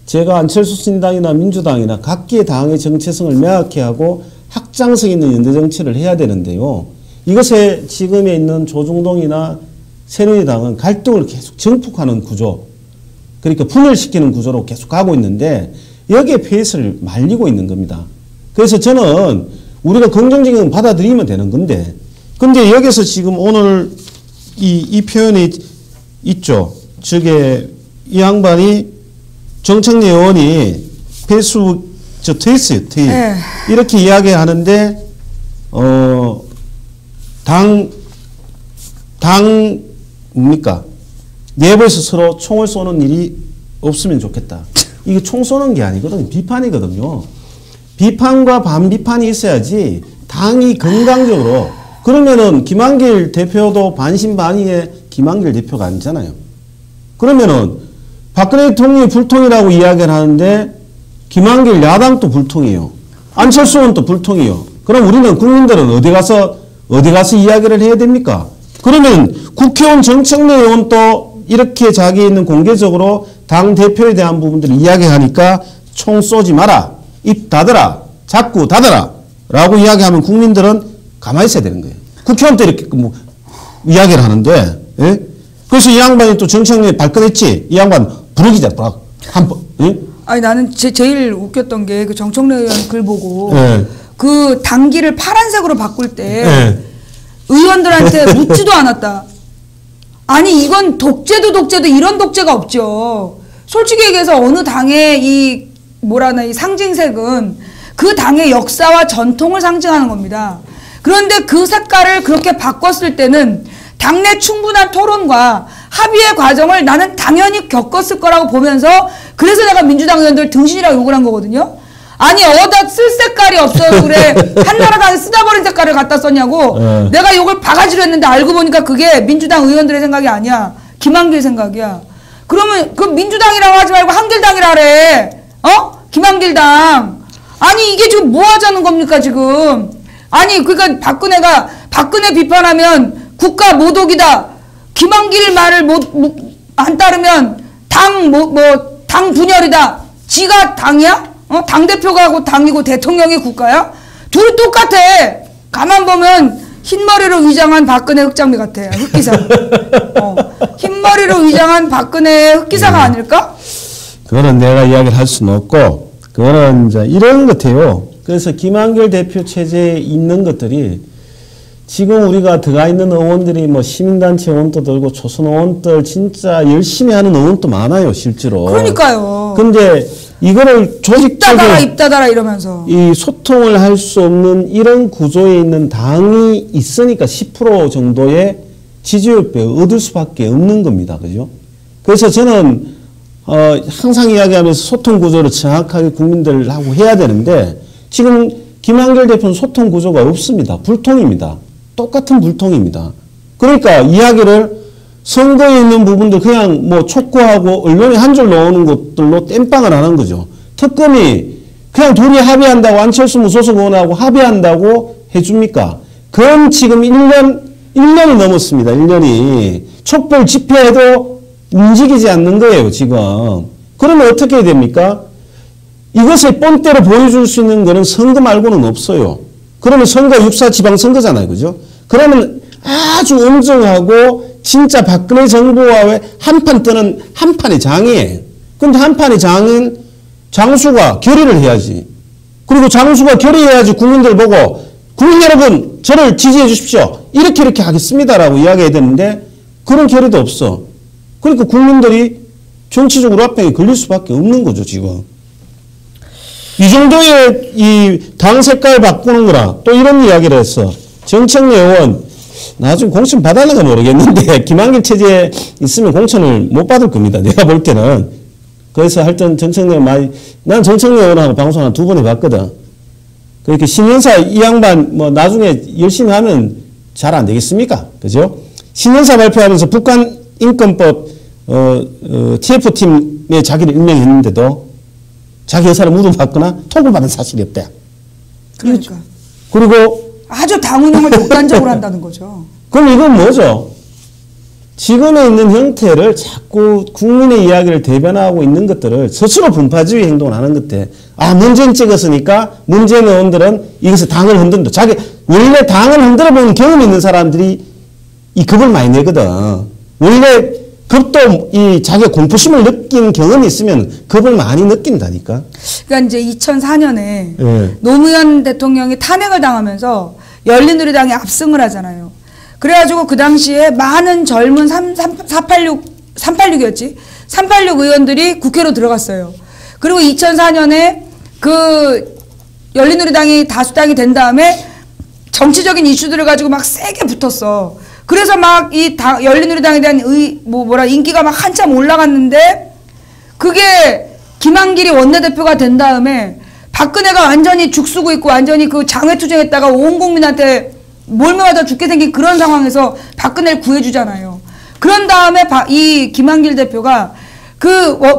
제가 안철수 신당이나 민주당이나 각기의 당의 정체성을 명확히 하고 확장성 있는 연대 정치를 해야 되는데요. 이것에 지금에 있는 조중동이나 새누리당은 갈등을 계속 정폭하는 구조, 그러니까 분열시키는 구조로 계속 가고 있는데 여기에 페이스를 말리고 있는 겁니다. 그래서 저는 우리가 긍정적인 건 받아들이면 되는 건데 근데 여기서 지금 오늘 이 표현이 있죠. 저게 이 양반이 정청래 의원이 페이스북 트윗 이렇게 이야기하는데 당 뭡니까 내부에서 서로 총을 쏘는 일이 없으면 좋겠다. 이게 총 쏘는 게 아니거든요. 비판이거든요. 비판과 반비판이 있어야지 당이 건강적으로. 그러면은 김한길 대표도 반신반의의 김한길 대표가 아니잖아요. 그러면은 박근혜 대통령이 불통이라고 이야기를 하는데 김한길 야당도 불통이에요. 안철수 의원도 불통이요. 그럼 우리는 국민들은 어디 가서 이야기를 해야 됩니까? 그러면 국회의원 정청래 의원도 이렇게 자기 있는 공개적으로 당 대표에 대한 부분들을 이야기하니까 총 쏘지 마라. 입 닫아라. 자꾸 닫아라. 라고 이야기하면 국민들은 가만히 있어야 되는 거예요. 국회의원 때 이렇게 뭐 이야기를 하는데, 예? 그래서 이 양반이 또 정청래 발끈했지? 이 양반 부르기잖아, 부락. 한 번, 예? 아니, 나는 제일 웃겼던 게 그 정청래 의원 글 보고, 예. 그 당기를 파란색으로 바꿀 때, 예. 의원들한테 묻지도 않았다. 아니, 이건 독재도 이런 독재가 없죠. 솔직히 얘기해서 어느 당의 이 상징색은 그 당의 역사와 전통을 상징하는 겁니다. 그런데 그 색깔을 그렇게 바꿨을 때는 당내 충분한 토론과 합의의 과정을 나는 당연히 겪었을 거라고 보면서 그래서 내가 민주당 의원들 등신이라고 욕을 한 거거든요. 아니 어디다 쓸 색깔이 없어서 그래 한나라당에 쓰다 버린 색깔을 갖다 썼냐고 내가 욕을 바가지로 했는데 알고 보니까 그게 민주당 의원들의 생각이 아니야. 김한길 생각이야. 그러면 그 민주당이라고 하지 말고 한길당이라 그래. 김한길당. 아니 이게 지금 뭐 하자는 겁니까 지금. 아니 그러니까 박근혜 비판하면 국가 모독이다. 김한길 말을 안 따르면 당 분열이다. 지가 당이야? 당대표가 하고 당이고 대통령이 국가야? 둘이 똑같아. 가만 보면 흰머리로 위장한 박근혜 흑장미 같아. 흑기사. 흰머리로 위장한 박근혜 흑기사가 아닐까? 그거는 내가 이야기를 할 수는 없고 그거는 이제 이런 것 같아요. 그래서 김한길 대표 체제에 있는 것들이 지금 우리가 들어가 있는 의원들이 뭐 시민단체 의원도 들고 초선 의원들 진짜 열심히 하는 의원도 많아요, 실제로. 그러니까요. 근데 이거를 조직적으로 입 닫아라 이러면서 이 소통을 할 수 없는 이런 구조에 있는 당이 있으니까 10% 정도의 지지율 얻을 수밖에 없는 겁니다. 그죠? 그래서 저는 항상 이야기하면서 소통 구조를 정확하게 국민들하고 해야 되는데 지금 김한길 대표는 소통 구조가 없습니다. 불통입니다. 똑같은 불통입니다. 그러니까 이야기를 선거에 있는 부분들 그냥 뭐 촉구하고 언론에 한 줄 넣는 것들로 땜빵을 하는 거죠. 특검이 그냥 둘이 합의한다고 안철수 무소속 의원하고 합의한다고 해줍니까? 그럼 지금 1년이 넘었습니다. 1년이. 촛불 집회에도 움직이지 않는 거예요, 지금. 그러면 어떻게 해야 됩니까? 이것을 뻔때로 보여줄 수 있는 거는 선거 말고는 없어요. 그러면 선거 6.4 지방선거잖아요, 그죠? 그러면 아주 엄정하고 진짜 박근혜 정부와의 한판 뜨는 한판의 장이에요. 근데 한판의 장은 장수가 결의를 해야지. 그리고 장수가 결의해야지 국민들 보고 국민 여러분 저를 지지해 주십시오. 이렇게 하겠습니다라고 이야기해야 되는데 그런 결의도 없어. 그러니까 국민들이 정치적으로 앞에 걸릴 수밖에 없는 거죠, 지금. 이 정도의 이 당 색깔 바꾸는 거라 또 이런 이야기를 했어. 정청래 의원 나중에 공천 받을려가 모르겠는데 김한길 체제에 있으면 공천을 못 받을 겁니다. 내가 볼 때는. 그래서 하여튼 정청래 난 정청래 의원하고 방송 한 2번 해봤거든. 그렇게 신년사 이 양반 뭐 나중에 열심히 하면 잘 안 되겠습니까? 그죠? 신년사 발표하면서 북한 인권법 TF팀에 자기를 임명했는데도 자기 의사를 무덤받거나 톡을 받은 사실이 없다. 그러니까. 그리고 아주 당 운영을 독단적으로 한다는 거죠. 그럼 이건 뭐죠? 지금에 있는 형태를 자꾸 국민의 이야기를 대변하고 있는 것들을 스스로 분파주의 행동을 하는 것들. 아, 문재인 찍었으니까 문재인 의원들은 이것을 당을 흔든다. 자기 원래 당을 흔들어보는 경험이 있는 사람들이 이 겁을 많이 내거든. 원래 겁도 이 자기가 공포심을 느낀 경험이 있으면 겁을 많이 느낀다니까. 그러니까 이제 2004년에 노무현 대통령이 탄핵을 당하면서 열린우리당이 압승을 하잖아요. 그래가지고 그 당시에 많은 젊은 386이었지? 386 의원들이 국회로 들어갔어요. 그리고 2004년에 그 열린우리당이 다수당이 된 다음에 정치적인 이슈들을 가지고 막 세게 붙었어. 그래서 막 이 열린우리당에 대한 인기가 막 한참 올라갔는데 그게 김한길이 원내대표가 된 다음에 박근혜가 완전히 죽쓰고 있고 완전히 그 장외투쟁했다가 온 국민한테 몰매맞아 죽게 생긴 그런 상황에서 박근혜를 구해주잖아요. 그런 다음에 이 김한길 대표가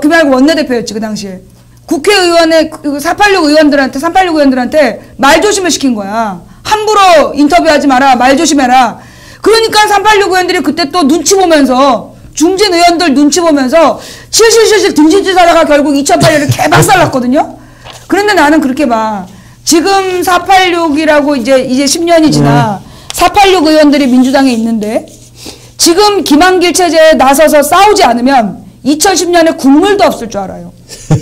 김한길 원내대표였지 그 당시에. 국회의원의 486 의원들한테 말 조심을 시킨 거야. 함부로 인터뷰하지 마라. 말 조심해라. 그러니까 386 의원들이 그때 또 눈치 보면서 중진 의원들 눈치 보면서 실실 등신짓 하다가 결국 2008년에 개박살 났거든요. 그런데 나는 그렇게 봐. 지금 486이라고 이제 10년이 지나 486 의원들이 민주당에 있는데 지금 김한길 체제에 나서서 싸우지 않으면 2010년에 국물도 없을 줄 알아요.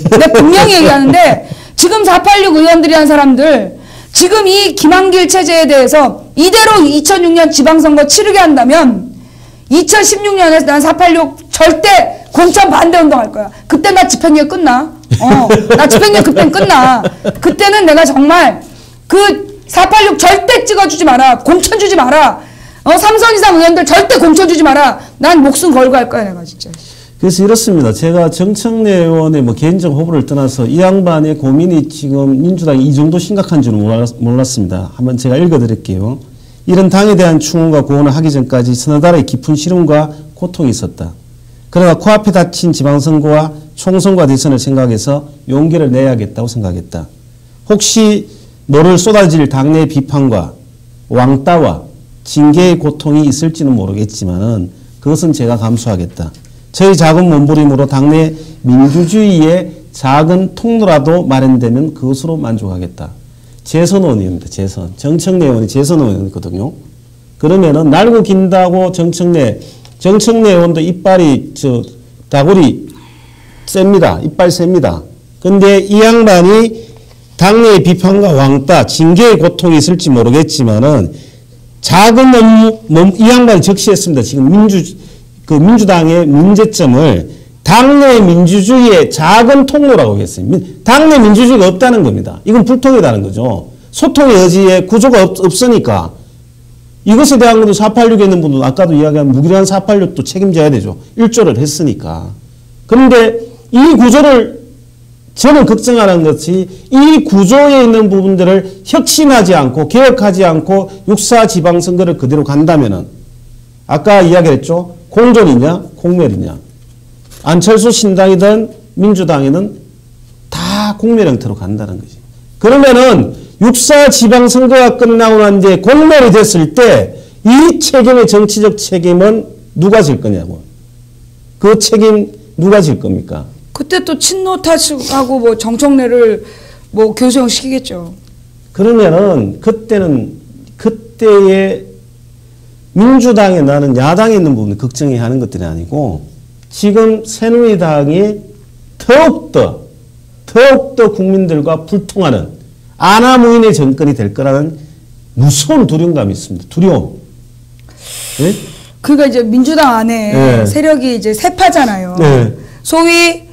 내가 분명히 얘기하는데 지금 486 의원들이 한 사람들 지금 이 김한길 체제에 대해서 이대로 2006년 지방선거 치르게 한다면 2016년에 난 486 절대 공천 반대 운동할 거야. 그때 나 집행유예 끝나. 나 집행유예 그땐 끝나. 그때는 내가 정말 그 486 절대 찍어주지 마라. 공천 주지 마라. 3선 이상 의원들 절대 공천 주지 마라. 난 목숨 걸고 할 거야 내가 진짜. 그래서 이렇습니다. 제가 정청래 의원의 뭐 개인적 호불호를 떠나서 이 양반의 고민이 지금 민주당이 이 정도 심각한 줄은 몰랐습니다. 한번 제가 읽어드릴게요. 이런 당에 대한 추궁과 고언을 하기 전까지 서너 달의 깊은 시름과 고통이 있었다. 그러나 코앞에 닥친 지방선거와 총선과 대선을 생각해서 용기를 내야겠다고 생각했다. 혹시 너를 쏟아질 당내 비판과 왕따와 징계의 고통이 있을지는 모르겠지만 그것은 제가 감수하겠다. 저희 작은 몸부림으로 당내 민주주의의 작은 통로라도 마련되면 그것으로 만족하겠다. 재선 의원입니다. 재선. 정청래 의원이 재선 의원이거든요. 그러면은 날고 긴다고 정청래 의원도 이빨이 다골이 셉니다. 이빨 셉니다. 근데 이 양반이 당내의 비판과 왕따, 징계의 고통이 있을지 모르겠지만은 작은 이 양반이 적시했습니다. 지금 민주당의 문제점을 당내 민주주의의 작은 통로라고 했어요. 당내 민주주의가 없다는 겁니다. 이건 불통이라는 거죠. 소통의 여지에 구조가 없으니까 이것에 대한 것도 486에 있는 분들은 아까도 이야기한 무기한 486도 책임져야 되죠. 일조를 했으니까. 그런데 이 구조를 저는 걱정하는 것이 이 구조에 있는 부분들을 혁신하지 않고 개혁하지 않고 6.4 지방선거를 그대로 간다면은 아까 이야기했죠. 공존이냐 공멸이냐. 안철수 신당이든 민주당이든 다 공멸 형태로 간다는 거지. 그러면은 6.4 지방선거가 끝나고 난 뒤에 공멸이 됐을 때 이 책임의 정치적 책임은 누가 질 거냐고. 그 책임 누가 질 겁니까? 그때 또 친노 탓하고 뭐 정청래를 뭐 교수형 시키겠죠. 그러면은 그때의 민주당에 나는 야당에 있는 부분을 걱정해야 하는 것들이 아니고 지금 새누리당이 더욱더 국민들과 불통하는 아나무인의 정권이 될 거라는 무서운 두려움감이 있습니다. 두려움. 네? 그러니까 이제 민주당 안에 네. 세력이 이제 세 파잖아요. 네. 소위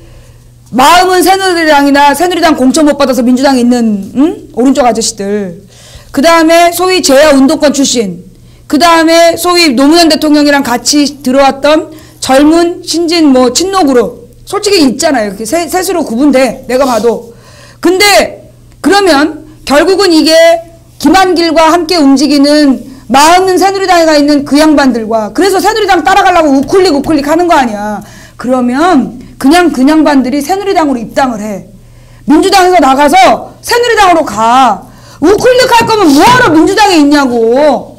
마음은 새누리당이나 새누리당 공천 못 받아서 민주당에 있는 오른쪽 아저씨들. 그 다음에 소위 재야 운동권 출신. 그 다음에 소위 노무현 대통령이랑 같이 들어왔던 젊은 신진 뭐 친노 그룹. 솔직히 있잖아요. 셋으로 구분돼. 내가 봐도. 근데 그러면 결국은 이게 김한길과 함께 움직이는 마음은 새누리당에 가 있는 그 양반들과 그래서 새누리당 따라가려고 우클릭 하는 거 아니야. 그러면 그냥 그 양반들이 새누리당으로 입당을 해. 민주당에서 나가서 새누리당으로 가. 우클릭 할 거면 뭐하러 민주당에 있냐고.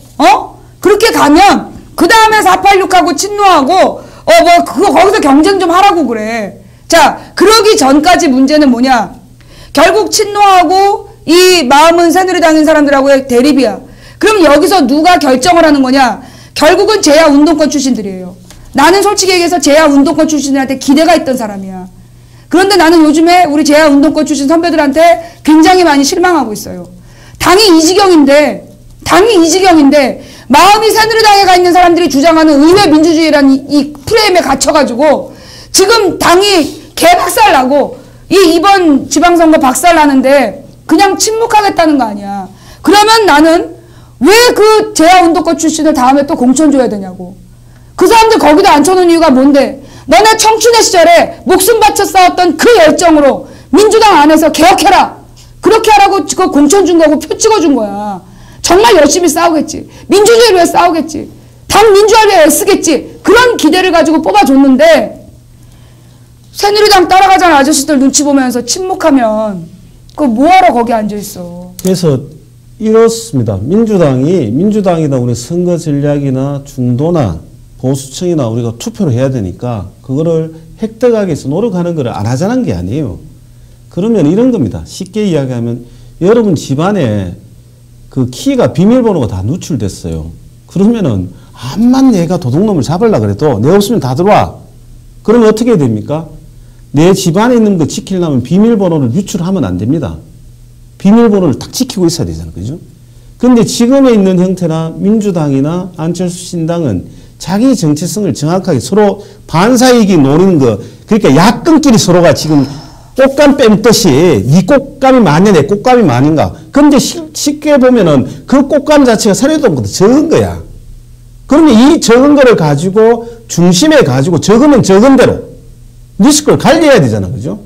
그렇게 가면 그 다음에 486하고 친노하고 뭐 그거 거기서 경쟁 좀 하라고 그래. 자, 그러기 전까지 문제는 뭐냐. 결국 친노하고 이 마음은 새누리당인 사람들하고의 대립이야. 그럼 여기서 누가 결정을 하는 거냐? 결국은 재야 운동권 출신들이에요. 나는 솔직히 얘기해서 재야 운동권 출신들한테 기대가 있던 사람이야. 그런데 나는 요즘에 우리 재야 운동권 출신 선배들한테 굉장히 많이 실망하고 있어요. 당이 이 지경인데 마음이 새누리당에 가 있는 사람들이 주장하는 의회 민주주의라는 이 프레임에 갇혀가지고 지금 당이 개박살나고 이번 지방선거 박살나는데 그냥 침묵하겠다는 거 아니야. 그러면 나는 왜 그 재야운동권 출신을 다음에 또 공천 줘야 되냐고. 그 사람들 거기다 앉혀놓은 이유가 뭔데? 너네 청춘의 시절에 목숨 바쳐 싸웠던 그 열정으로 민주당 안에서 개혁해라. 그렇게 하라고 그 공천 준 거고 표 찍어준 거야. 정말 열심히 싸우겠지. 민주주의를 위해 싸우겠지. 당 민주화를 위해 애쓰겠지. 그런 기대를 가지고 뽑아줬는데 새누리당 따라가자는 아저씨들 눈치 보면서 침묵하면 그거 뭐하러 거기 앉아있어. 그래서 이렇습니다. 민주당이나 우리 선거 전략이나 중도나 보수층이나 우리가 투표를 해야 되니까 그거를 획득하기 위해서 노력하는 걸 안 하자는 게 아니에요. 그러면 이런 겁니다. 쉽게 이야기하면 여러분 집안에 그 키가 비밀번호가 다 누출됐어요. 그러면은 암만 내가 도둑놈을 잡으려고 그래도 내 없으면 다 들어와. 그러면 어떻게 됩니까? 내 집안에 있는 거 지키려면 비밀번호를 유출하면 안 됩니다. 비밀번호를 딱 지키고 있어야 되잖아요. 그죠? 근데 지금에 있는 형태나 민주당이나 안철수 신당은 자기 정체성을 정확하게 서로 반사이익이 노리는 거, 그러니까 야끈끼리 서로가 지금 꽃감 뺨듯이 네 꽃감이 많냐 내 꽃감이 많은가. 근데 쉽게 보면은 그 꽃감 자체가 사료동보다 적은 거야. 그러면 이 적은 거를 가지고 중심에 가지고 적으면 적은 대로 리스크를 관리해야 되잖아. 그죠?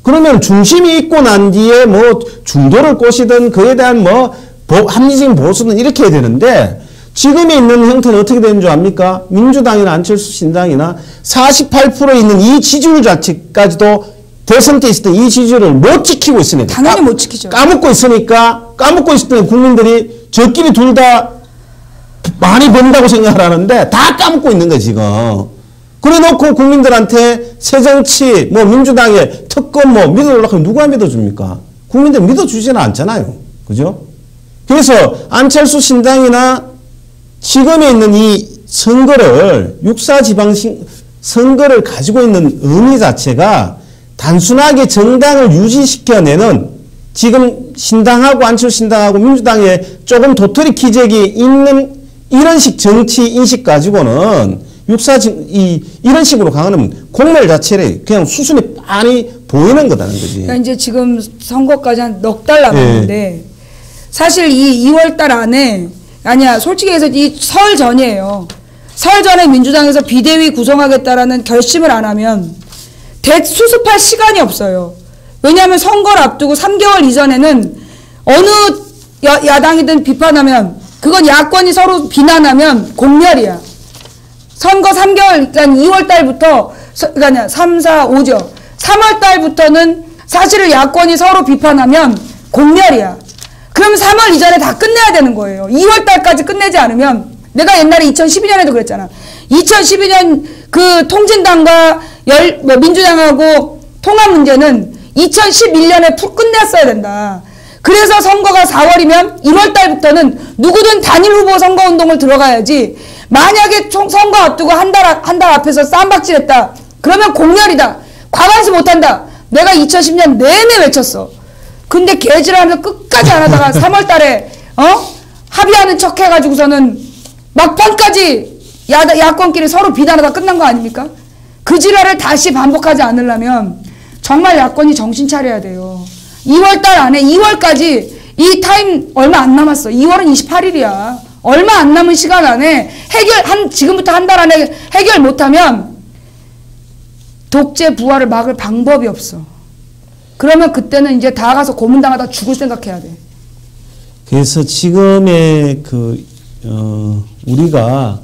그러면 중심이 있고 난 뒤에 뭐 중도를 꼬시든 그에 대한 뭐 합리적인 보수는 이렇게 해야 되는데 지금에 있는 형태는 어떻게 되는 줄 압니까? 민주당이나 안철수 신당이나 48% 있는 이 지지율 자체까지도 대선 때 있었던 이 지지율을 못 지키고 있으니까. 당연히 못 지키죠. 까먹고 있었던 국민들이 저끼리 둘 다 많이 번다고 생각을 하는데 다 까먹고 있는 거야 지금. 그래 놓고 국민들한테 새정치, 뭐 민주당의 특검 뭐 믿어달라고 하면 누가 믿어줍니까? 국민들 믿어주지는 않잖아요. 그죠? 그래서 안철수 신당이나 지금에 있는 이 선거를, 6.4 지방 선거를 가지고 있는 의미 자체가 단순하게 정당을 유지시켜내는 지금 신당하고 안철수 신당하고 민주당에 조금 도토리 기적이 있는 이런 식 정치 인식 가지고는 이런 식으로 강하면 공멸 자체를 그냥 수순이 빤히 보이는 거다는 거지. 그러니까 이제 지금 선거까지 한 넉 달 남았는데 사실 이 2월 달 안에 아니야 솔직히 해서 이 설 전이에요. 설 전에 민주당에서 비대위 구성하겠다라는 결심을 안 하면 수습할 시간이 없어요. 왜냐하면 선거를 앞두고 3개월 이전에는 어느 야당이든 비판하면 그건 야권이 서로 비난하면 공멸이야. 선거 3개월, 그러니까 2월 달부터, 그러니까 3, 4, 5죠. 3월 달부터는 사실을 야권이 서로 비판하면 공멸이야. 그럼 3월 이전에 다 끝내야 되는 거예요. 2월 달까지 끝내지 않으면, 내가 옛날에 2012년에도 그랬잖아. 2012년 그 통진당과 민주당하고 통합 문제는 2011년에 끝냈어야 된다. 그래서 선거가 4월이면 1월 달부터는 누구든 단일 후보 선거운동을 들어가야지. 만약에 선거 앞두고 한 달 앞에서 쌈박질했다. 그러면 공멸이다. 과반수 못한다. 내가 2010년 내내 외쳤어. 근데 개질하면서 끝까지 안 하다가 3월 달에 합의하는 척 해가지고서는 막판까지 야권끼리 서로 비난하다 끝난 거 아닙니까? 그 지랄을 다시 반복하지 않으려면 정말 야권이 정신 차려야 돼요. 2월 달 안에 2월까지 이 타임 얼마 안 남았어. 2월은 28일이야. 얼마 안 남은 시간 안에 지금부터 한 달 안에 해결 못하면 독재 부활을 막을 방법이 없어. 그러면 그때는 이제 다 가서 고문당하다 죽을 생각해야 돼. 그래서 지금의 우리가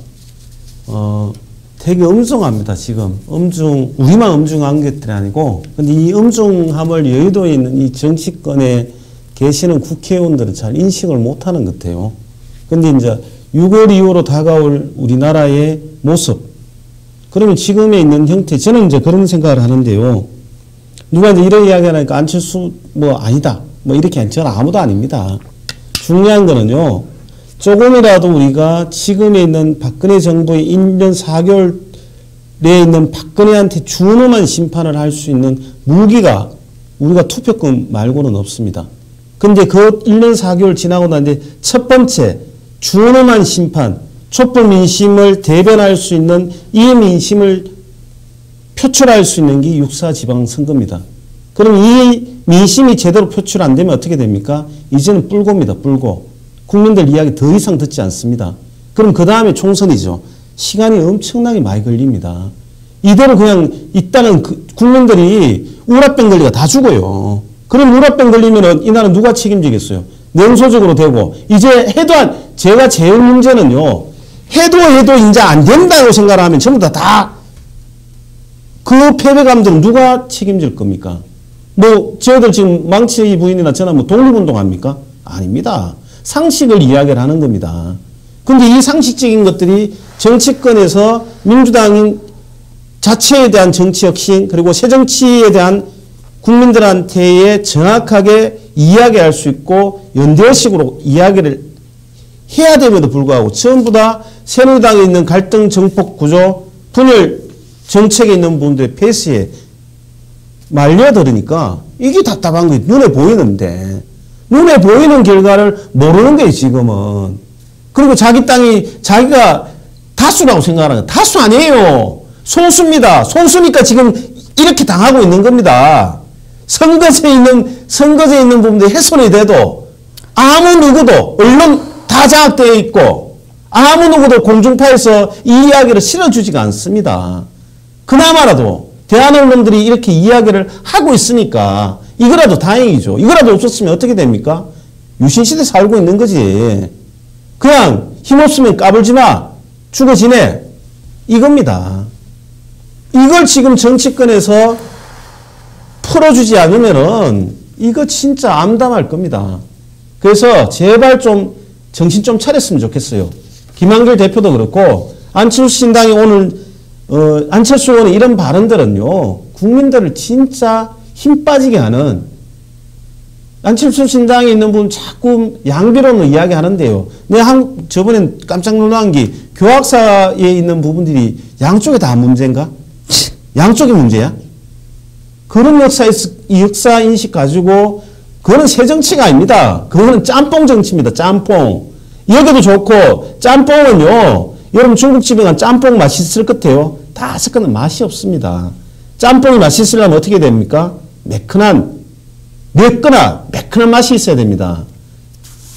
되게 엄중합니다. 지금 우리만 엄중한 것들이 아니고, 근데 이 엄중함을 여의도에 있는 이 정치권에 계시는 국회의원들은 잘 인식을 못하는 것 같아요. 근데 이제 6월 이후로 다가올 우리나라의 모습, 그러면 지금에 있는 형태, 저는 이제 그런 생각을 하는데요. 누가 이제 이런 이야기 하니까 안철수 아니다. 이렇게 저는 아무도 아닙니다. 중요한 거는요, 조금이라도 우리가 지금에 있는 박근혜 정부의 1년 4개월에 있는 박근혜한테 준엄한 심판을 할 수 있는 무기가 우리가 투표권 말고는 없습니다. 근데 그 1년 4개월 지나고 난 뒤에 첫 번째 준엄한 심판, 촛불 민심을 대변할 수 있는 이 민심을 표출할 수 있는 게 6.4 지방선거입니다. 그럼 이 민심이 제대로 표출 안 되면 어떻게 됩니까? 이제는 뿔고입니다. 뿔고. 국민들 이야기 더 이상 듣지 않습니다. 그럼 그 다음에 총선이죠. 시간이 엄청나게 많이 걸립니다. 이대로 그냥 있다는 국민들이 우라병 걸리가 다 죽어요. 그럼 우라병 걸리면 이 나라 누가 책임지겠어요? 냉소적으로 되고, 이제 제가 제일 문제는요, 해도 이제 안 된다고 생각을 하면 전부 다 그 패배감들은 누가 책임질 겁니까? 저희들 지금 망치 부인이나 저나 독립운동 합니까? 아닙니다. 상식을 이야기를 하는 겁니다. 근데 이 상식적인 것들이 정치권에서 민주당 자체에 대한 정치 혁신, 그리고 새정치에 대한 국민들한테 정확하게 이야기할 수 있고 연대식으로 이야기를 해야 됨에도 불구하고 전부 다 새누리당에 있는 갈등 정폭 구조, 분열 정책에 있는 분들의 패스에 말려들으니까 이게 답답한 거예요. 눈에 보이는데. 눈에 보이는 결과를 모르는 거예요, 지금은. 그리고 자기 땅이 자기가 다수라고 생각하는 거예요. 다수 아니에요. 소수입니다. 소수니까 지금 이렇게 당하고 있는 겁니다. 선거제에 있는 부분들이 훼손이 돼도 아무 누구도 언론 다 장악되어 있고 아무 누구도 공중파에서 이 이야기를 실어주지가 않습니다. 그나마라도 대한 언론들이 이렇게 이야기를 하고 있으니까 이거라도 다행이죠. 이거라도 없었으면 어떻게 됩니까? 유신시대 살고 있는 거지. 그냥 힘없으면 까불지 마. 죽어 지내. 이겁니다. 이걸 지금 정치권에서 풀어주지 않으면은 이거 진짜 암담할 겁니다. 그래서 제발 좀 정신 좀 차렸으면 좋겠어요. 김한길 대표도 그렇고 안철수 신당이 오늘 안철수 의원의 이런 발언들은요, 국민들을 진짜 힘 빠지게 하는, 안철수 신당에 있는 분 자꾸 양비론으로 이야기 하는데요. 저번엔 깜짝 놀란 게 교학사에 있는 부분들이 양쪽에 다 문제인가? 양쪽이 문제야? 그런 역사 인식 가지고, 그거는 새 정치가 아닙니다. 그거는 짬뽕 정치입니다. 짬뽕. 여기도 좋고, 짬뽕은요, 여러분 중국집에 가면 짬뽕 맛있을 것 같아요. 다 섞어는 맛이 없습니다. 짬뽕이 맛있으려면 어떻게 됩니까? 매끈한 맛이 있어야 됩니다.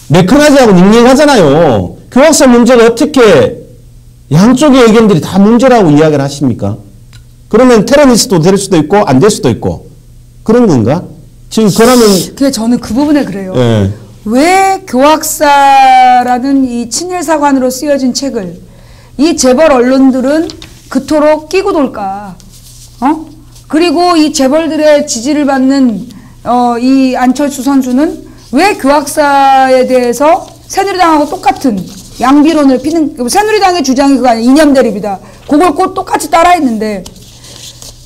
매끈하지 않고 닝닝하잖아요. 교학사 문제가 어떻게 양쪽의 의견들이 다 문제라고 이야기를 하십니까? 그러면 테러리스트도 될 수도 있고 안 될 수도 있고 그런 건가? 지금 그러면 저는 그 부분에 그래요. 네. 왜 교학사라는 이 친일사관으로 쓰여진 책을 이 재벌 언론들은 그토록 끼고 돌까? 그리고 이 재벌들의 지지를 받는 이 안철수 선수는 왜 그 학사에 대해서 새누리당하고 똑같은 양비론을 피는, 새누리당의 주장이 그거 아니야. 이념 대립이다. 그걸 꼭 똑같이 따라했는데,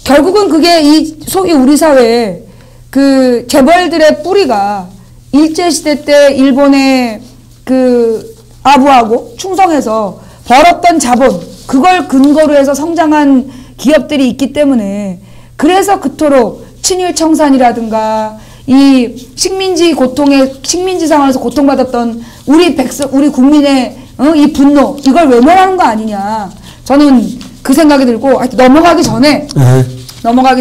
결국은 그게 이 소위 우리 사회에 그 재벌들의 뿌리가 일제시대 때 일본의 그 아부하고 충성해서 벌었던 자본, 그걸 근거로 해서 성장한 기업들이 있기 때문에, 그래서 그토록 친일 청산이라든가 이 식민지 상황에서 고통받았던 우리 국민의 이 분노, 이걸 외면하는 거 아니냐. 저는 그 생각이 들고, 넘어가기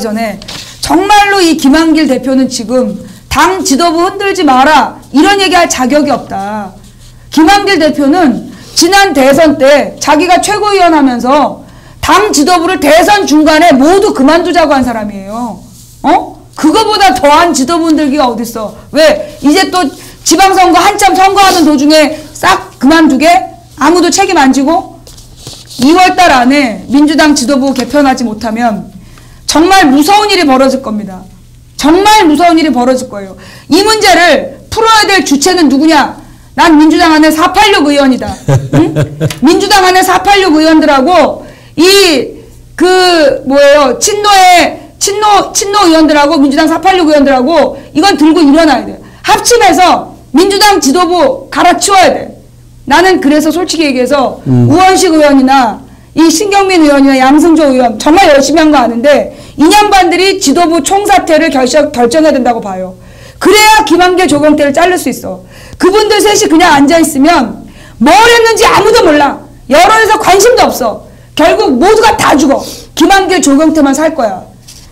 전에 정말로 이 김한길 대표는 지금 당 지도부 흔들지 마라 이런 얘기할 자격이 없다. 김한길 대표는 지난 대선 때 자기가 최고위원 하면서 당 지도부를 대선 중간에 모두 그만두자고 한 사람이에요. 그거보다 더한 지도부 흔들기가 어딨어. 왜? 이제 또 지방선거 한참 선거하는 도중에 싹 그만두게? 아무도 책임 안 지고? 2월달 안에 민주당 지도부 개편하지 못하면 정말 무서운 일이 벌어질 겁니다. 정말 무서운 일이 벌어질 거예요. 이 문제를 풀어야 될 주체는 누구냐? 난 민주당 안에 486 의원이다. 응? 민주당 안에 486 의원들하고 친노 의원들하고 민주당 486 의원들하고 이건 들고 일어나야 돼. 합심해서 민주당 지도부 갈아치워야 돼. 나는 그래서 솔직히 얘기해서 우원식 의원이나 이 신경민 의원이나 양승조 의원 정말 열심히 한 거 아는데 이념반들이 지도부 총사퇴를 결정해야 된다고 봐요. 그래야 김한길 조경태를 자를 수 있어. 그분들 셋이 그냥 앉아있으면 뭘 했는지 아무도 몰라. 여론에서 관심도 없어. 결국 모두가 다 죽어. 김한길 조경태만 살 거야.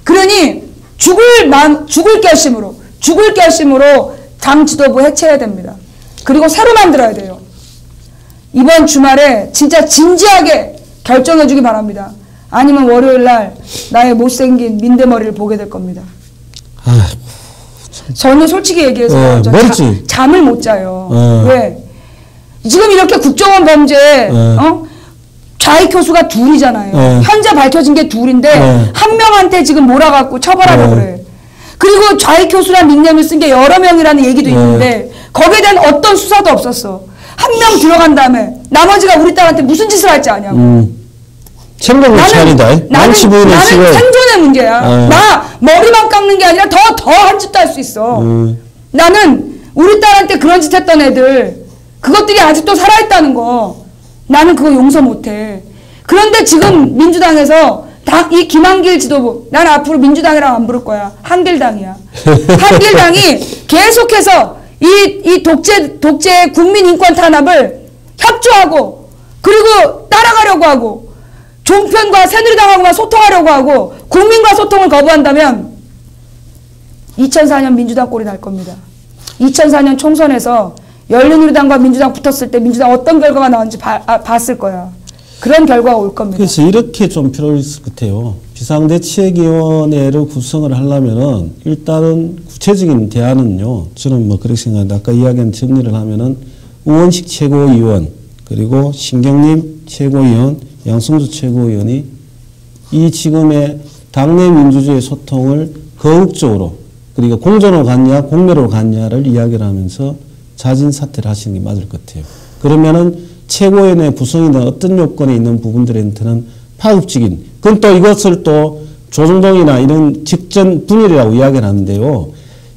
그러니 죽을 결심으로 당 지도부 해체해야 됩니다. 그리고 새로 만들어야 돼요. 이번 주말에 진짜 진지하게 결정해 주기 바랍니다. 아니면 월요일 날 나의 못생긴 민대머리를 보게 될 겁니다. 저는 솔직히 얘기해서 잠을 못 자요. 왜? 지금 이렇게 국정원 범죄 좌익 교수가 둘이잖아요. 현재 밝혀진 게 둘인데 한 명한테 지금 몰아갖고 처벌하려고 그래. 그리고 좌익 교수란 닉네임을 쓴 게 여러 명이라는 얘기도 있는데 거기에 대한 어떤 수사도 없었어. 한 명 들어간 다음에 나머지가 우리 딸한테 무슨 짓을 할지 아냐고. 나는 생존의 문제야. 나 머리만 깎는 게 아니라 더 한 짓도 할 수 있어. 나는 우리 딸한테 그런 짓 했던 애들 그것들이 아직도 살아있다는 거 나는 그거 용서 못해. 그런데 지금 민주당에서 이 김한길 지도부 난 앞으로 민주당이라고 안 부를 거야. 한길당이야. 한길당이 계속해서 이 독재 국민 인권 탄압을 협조하고 그리고 따라가려고 하고 종편과 새누리당하고만 소통하려고 하고 국민과 소통을 거부한다면 2004년 민주당 꼴이 날 겁니다. 2004년 총선에서 열린우리당과 민주당 붙었을 때 민주당 어떤 결과가 나왔는지 봤을 거야. 그런 결과가 올 겁니다. 그래서 이렇게 좀 필요했을 것 같아요. 비상대책위원회를 구성을 하려면은 일단은 구체적인 대안은요. 저는 그렇게 생각합니다. 아까 이야기한 정리를 하면은 우원식 최고위원 그리고 신경림 최고위원, 양승조 최고위원이 이 지금의 당내 민주주의 소통을 거국적으로 그러니까 공전으로 갔냐 공멸로 갔냐를 이야기를 하면서 자진 사퇴를 하시는 게 맞을 것 같아요. 그러면은 최고위원회 구성이나 어떤 요건에 있는 부분들한테는 파급적인, 그건 또 이것을 또 조정동이나 이런 직전 분열이라고 이야기를 하는데요.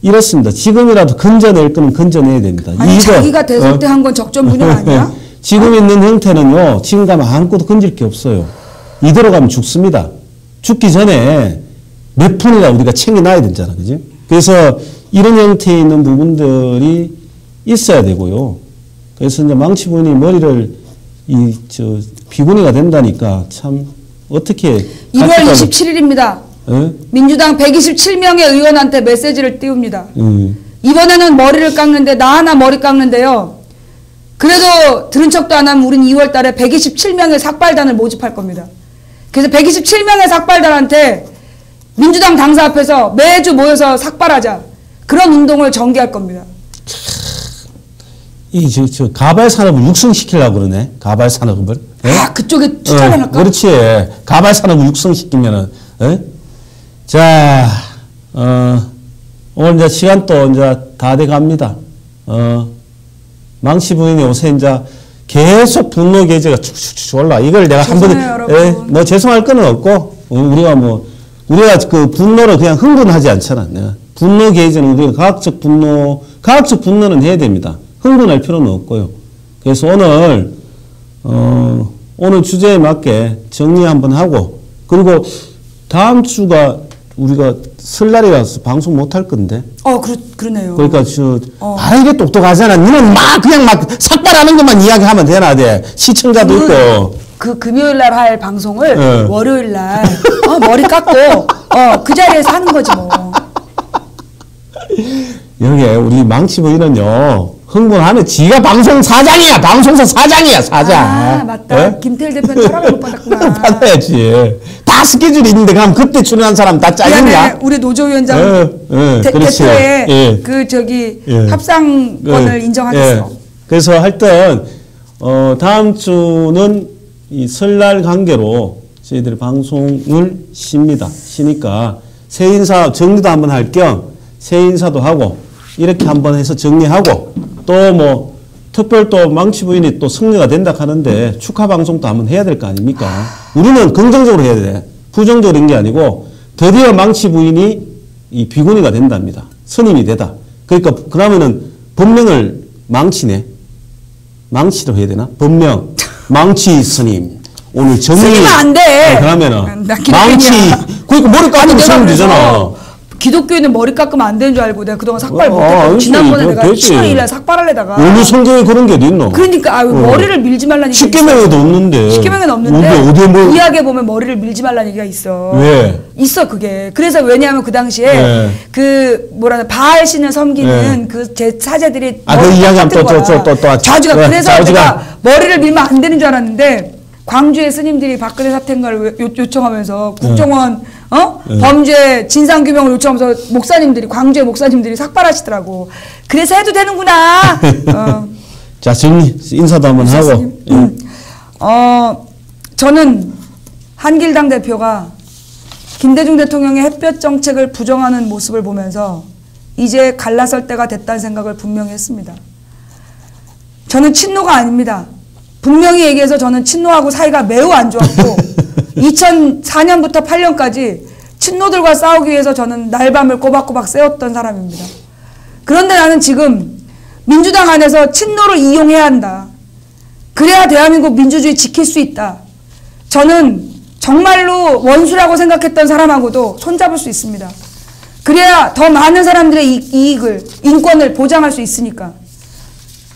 이렇습니다. 지금이라도 건져낼 거는 건져내야 됩니다. 아니 자기가 대선 때 한 건 적전 분열 아니야? 지금 있는 형태는요. 지금 가면 아무것도 건질 게 없어요. 이대로 가면 죽습니다. 죽기 전에 몇 푼이나 우리가 챙겨놔야 되잖아. 그지? 그래서 이런 형태에 있는 부분들이 있어야 되고요. 그래서 이제 망치 부인이 머리를 비구니가 된다니까 참 어떻게 2월 27일입니다. 민주당 127명의 의원한테 메시지를 띄웁니다. 이번에는 머리를 깎는데 나 하나 머리 깎는데요. 그래도 들은 척도 안 하면 우린 2월 달에 127명의 삭발단을 모집할 겁니다. 그래서 127명의 삭발단한테 민주당 당사 앞에서 매주 모여서 삭발하자. 그런 운동을 전개할 겁니다. 가발 산업을 육성시키려고 그러네. 가발 산업을. 아, 그쪽에 투자를 할까? 그렇지. 가발 산업을 육성시키면은. 자, 오늘 이제 시간 또 이제 다 돼 갑니다. 망치 부인이 요새 이제 계속 분노 게이지가 축축축 올라. 이걸 내가 한 번에, 뭐 죄송할 건 없고, 우리가 그 분노를 그냥 흥분하지 않잖아. 분노 게이지는 우리가 과학적 분노는 해야 됩니다. 흥분할 필요는 없고요. 그래서 오늘 주제에 맞게 정리 한번 하고, 그리고 다음 주가 우리가 설날이라서 방송 못 할 건데. 그러네요. 그러니까 이게 똑똑하잖아. 니는 그냥 삭발하는 것만 이야기하면 되나 돼. 시청자도 있고. 그 금요일 날 할 방송을 월요일 날 머리 깎고 그 자리에서 하는 거지 뭐. 여기에 우리 망치 부인은요. 흥분하면 지가 방송 사장이야. 방송사 사장이야. 사장. 아, 맞다. 김태일 대표는 허락을 못 받았구나. 받아야지. 다 스케줄이 있는데 그럼 그때 출연한 사람 다 잘리냐? 우리 노조위원장 대표의 합상권을 인정하겠어. 그래서 하여튼 다음 주는 이 설날 관계로 저희들이 방송을 쉬니까 새 인사 정리도 한번 할 겸 새 인사도 하고 이렇게 한번 해서 정리하고 또 특별 또 망치 부인이 또 승리가 된다 하는데 축하 방송도 한번 해야 될 거 아닙니까? 우리는 긍정적으로 해야 돼. 부정적인 게 아니고 드디어 망치 부인이 이 비구니가 된답니다. 스님이 되다. 그러니까 그러면은 법명을 망치네. 망치로 해야 되나? 법명 망치 스님. 오늘 정리. 스님은 안 돼. 그러면은 망치. 그러니까 머리 깎으면 스님 되잖아. 기독교인은 머리 깎으면 안 되는 줄 알고 내가 그동안 삭발 못했거든. 지난번에 내가 7월 1일 날 삭발하려다가. 어느 성경에 그런 게 어디 있노? 그러니까 머리를 밀지 말라는 얘기가 있어. 십계명에도 없는데. 십계명에는 없는데 구약에 보면 머리를 밀지 말라는 얘기가 있어. 왜? 있어 그게. 그래서 왜냐하면 그 당시에 바알 신을 섬기는 그 제 사제들이 그 이야기하면 또 자주가 그래서 내가 머리를 밀면 안 되는 줄 알았는데 광주의 스님들이 박근혜 사퇴인가를 요청하면서 국정원 범죄 진상규명을 요청하면서 광주의 목사님들이 삭발하시더라고. 그래서 해도 되는구나. 자, 정리 인사도 한번 하고. 저는 한길당 대표가 김대중 대통령의 햇볕 정책을 부정하는 모습을 보면서 이제 갈라설 때가 됐다는 생각을 분명히 했습니다. 저는 친노가 아닙니다. 분명히 얘기해서 저는 친노하고 사이가 매우 안 좋았고 2004년부터 8년까지 친노들과 싸우기 위해서 저는 날밤을 꼬박꼬박 새웠던 사람입니다. 그런데 나는 지금 민주당 안에서 친노를 이용해야 한다. 그래야 대한민국 민주주의 지킬 수 있다. 저는 정말로 원수라고 생각했던 사람하고도 손잡을 수 있습니다. 그래야 더 많은 사람들의 이익을, 인권을 보장할 수 있으니까.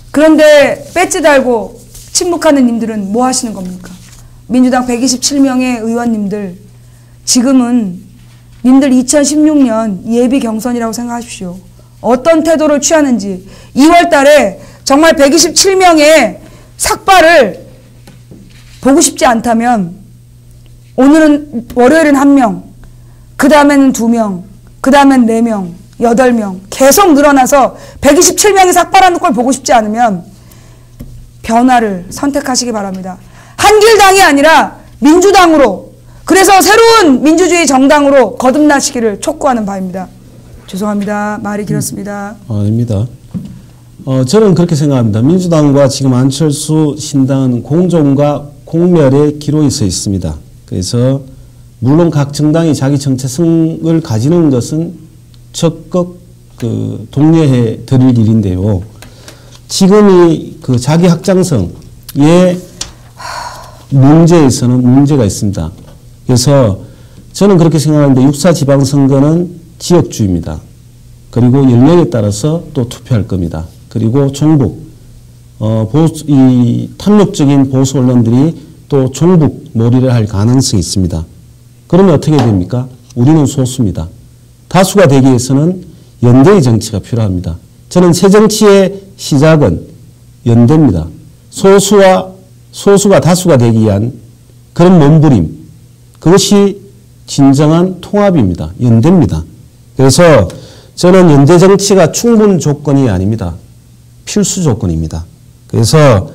그런데 배지 달고 침묵하는 님들은 뭐 하시는 겁니까? 민주당 127명의 의원님들, 지금은 님들 2016년 예비 경선이라고 생각하십시오. 어떤 태도를 취하는지 2월 달에 정말 127명의 삭발을 보고 싶지 않다면 오늘은 월요일은 1명, 그 다음에는 2명, 그 다음엔 4명, 8명 계속 늘어나서 127명이 삭발하는 걸 보고 싶지 않으면 변화를 선택하시기 바랍니다. 한길당이 아니라 민주당으로, 그래서 새로운 민주주의 정당으로 거듭나시기를 촉구하는 바입니다. 죄송합니다. 말이 길었습니다. 아닙니다. 저는 그렇게 생각합니다. 민주당과 지금 안철수 신당은 공존과 공멸의 기로에 서 있습니다. 그래서 물론 각 정당이 자기 정체성을 가지는 것은 적극 독려해 드릴 일인데요. 지금이 그 자기 확장성의 문제에서는 문제가 있습니다. 그래서 저는 그렇게 생각하는데 6.4 지방선거는 지역주의입니다. 그리고 연령에 따라서 또 투표할 겁니다. 그리고 종북, 이 탐욕적인 보수 언론들이 또 종북 몰이를 할 가능성이 있습니다. 그러면 어떻게 됩니까? 우리는 소수입니다. 다수가 되기 위해서는 연대의 정치가 필요합니다. 저는 새 정치의 시작은 연대입니다. 소수가 다수가 되기 위한 그런 몸부림, 그것이 진정한 통합입니다. 연대입니다. 그래서 저는 연대 정치가 충분 조건이 아닙니다. 필수 조건입니다. 그래서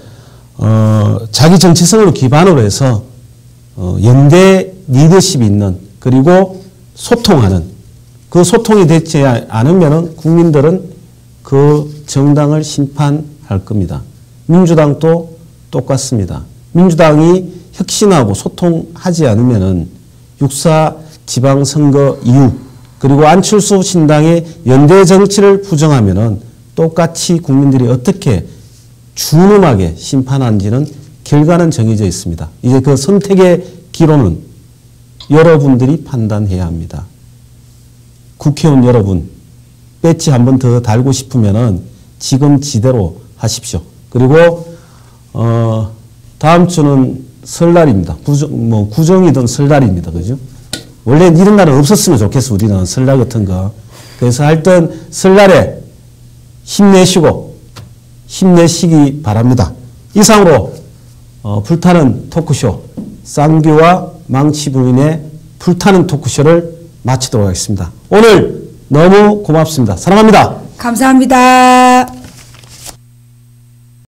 자기 정체성을 기반으로 해서 연대 리더십이 있는 그리고 소통하는 그 소통이 되지 않으면 국민들은 그 정당을 심판할 겁니다. 민주당도 똑같습니다. 민주당이 혁신하고 소통하지 않으면 6.4 지방선거 이후 그리고 안철수 신당의 연대 정치를 부정하면 똑같이 국민들이 어떻게 준엄하게 심판하는지는 결과는 정해져 있습니다. 이제 그 선택의 기로는 여러분들이 판단해야 합니다. 국회의원 여러분, 배지 한 번 더 달고 싶으면은 지금 지대로 하십시오. 그리고 다음 주는 설날입니다. 구정이든 설날입니다. 그죠? 원래 이런 날은 없었으면 좋겠어. 우리는 설날 같은 거. 그래서 하여튼 설날에 힘내시기 바랍니다. 이상으로 불타는 토크쇼 쌍교와 망치부인의 불타는 토크쇼를 마치도록 하겠습니다. 오늘 너무 고맙습니다. 사랑합니다. 감사합니다.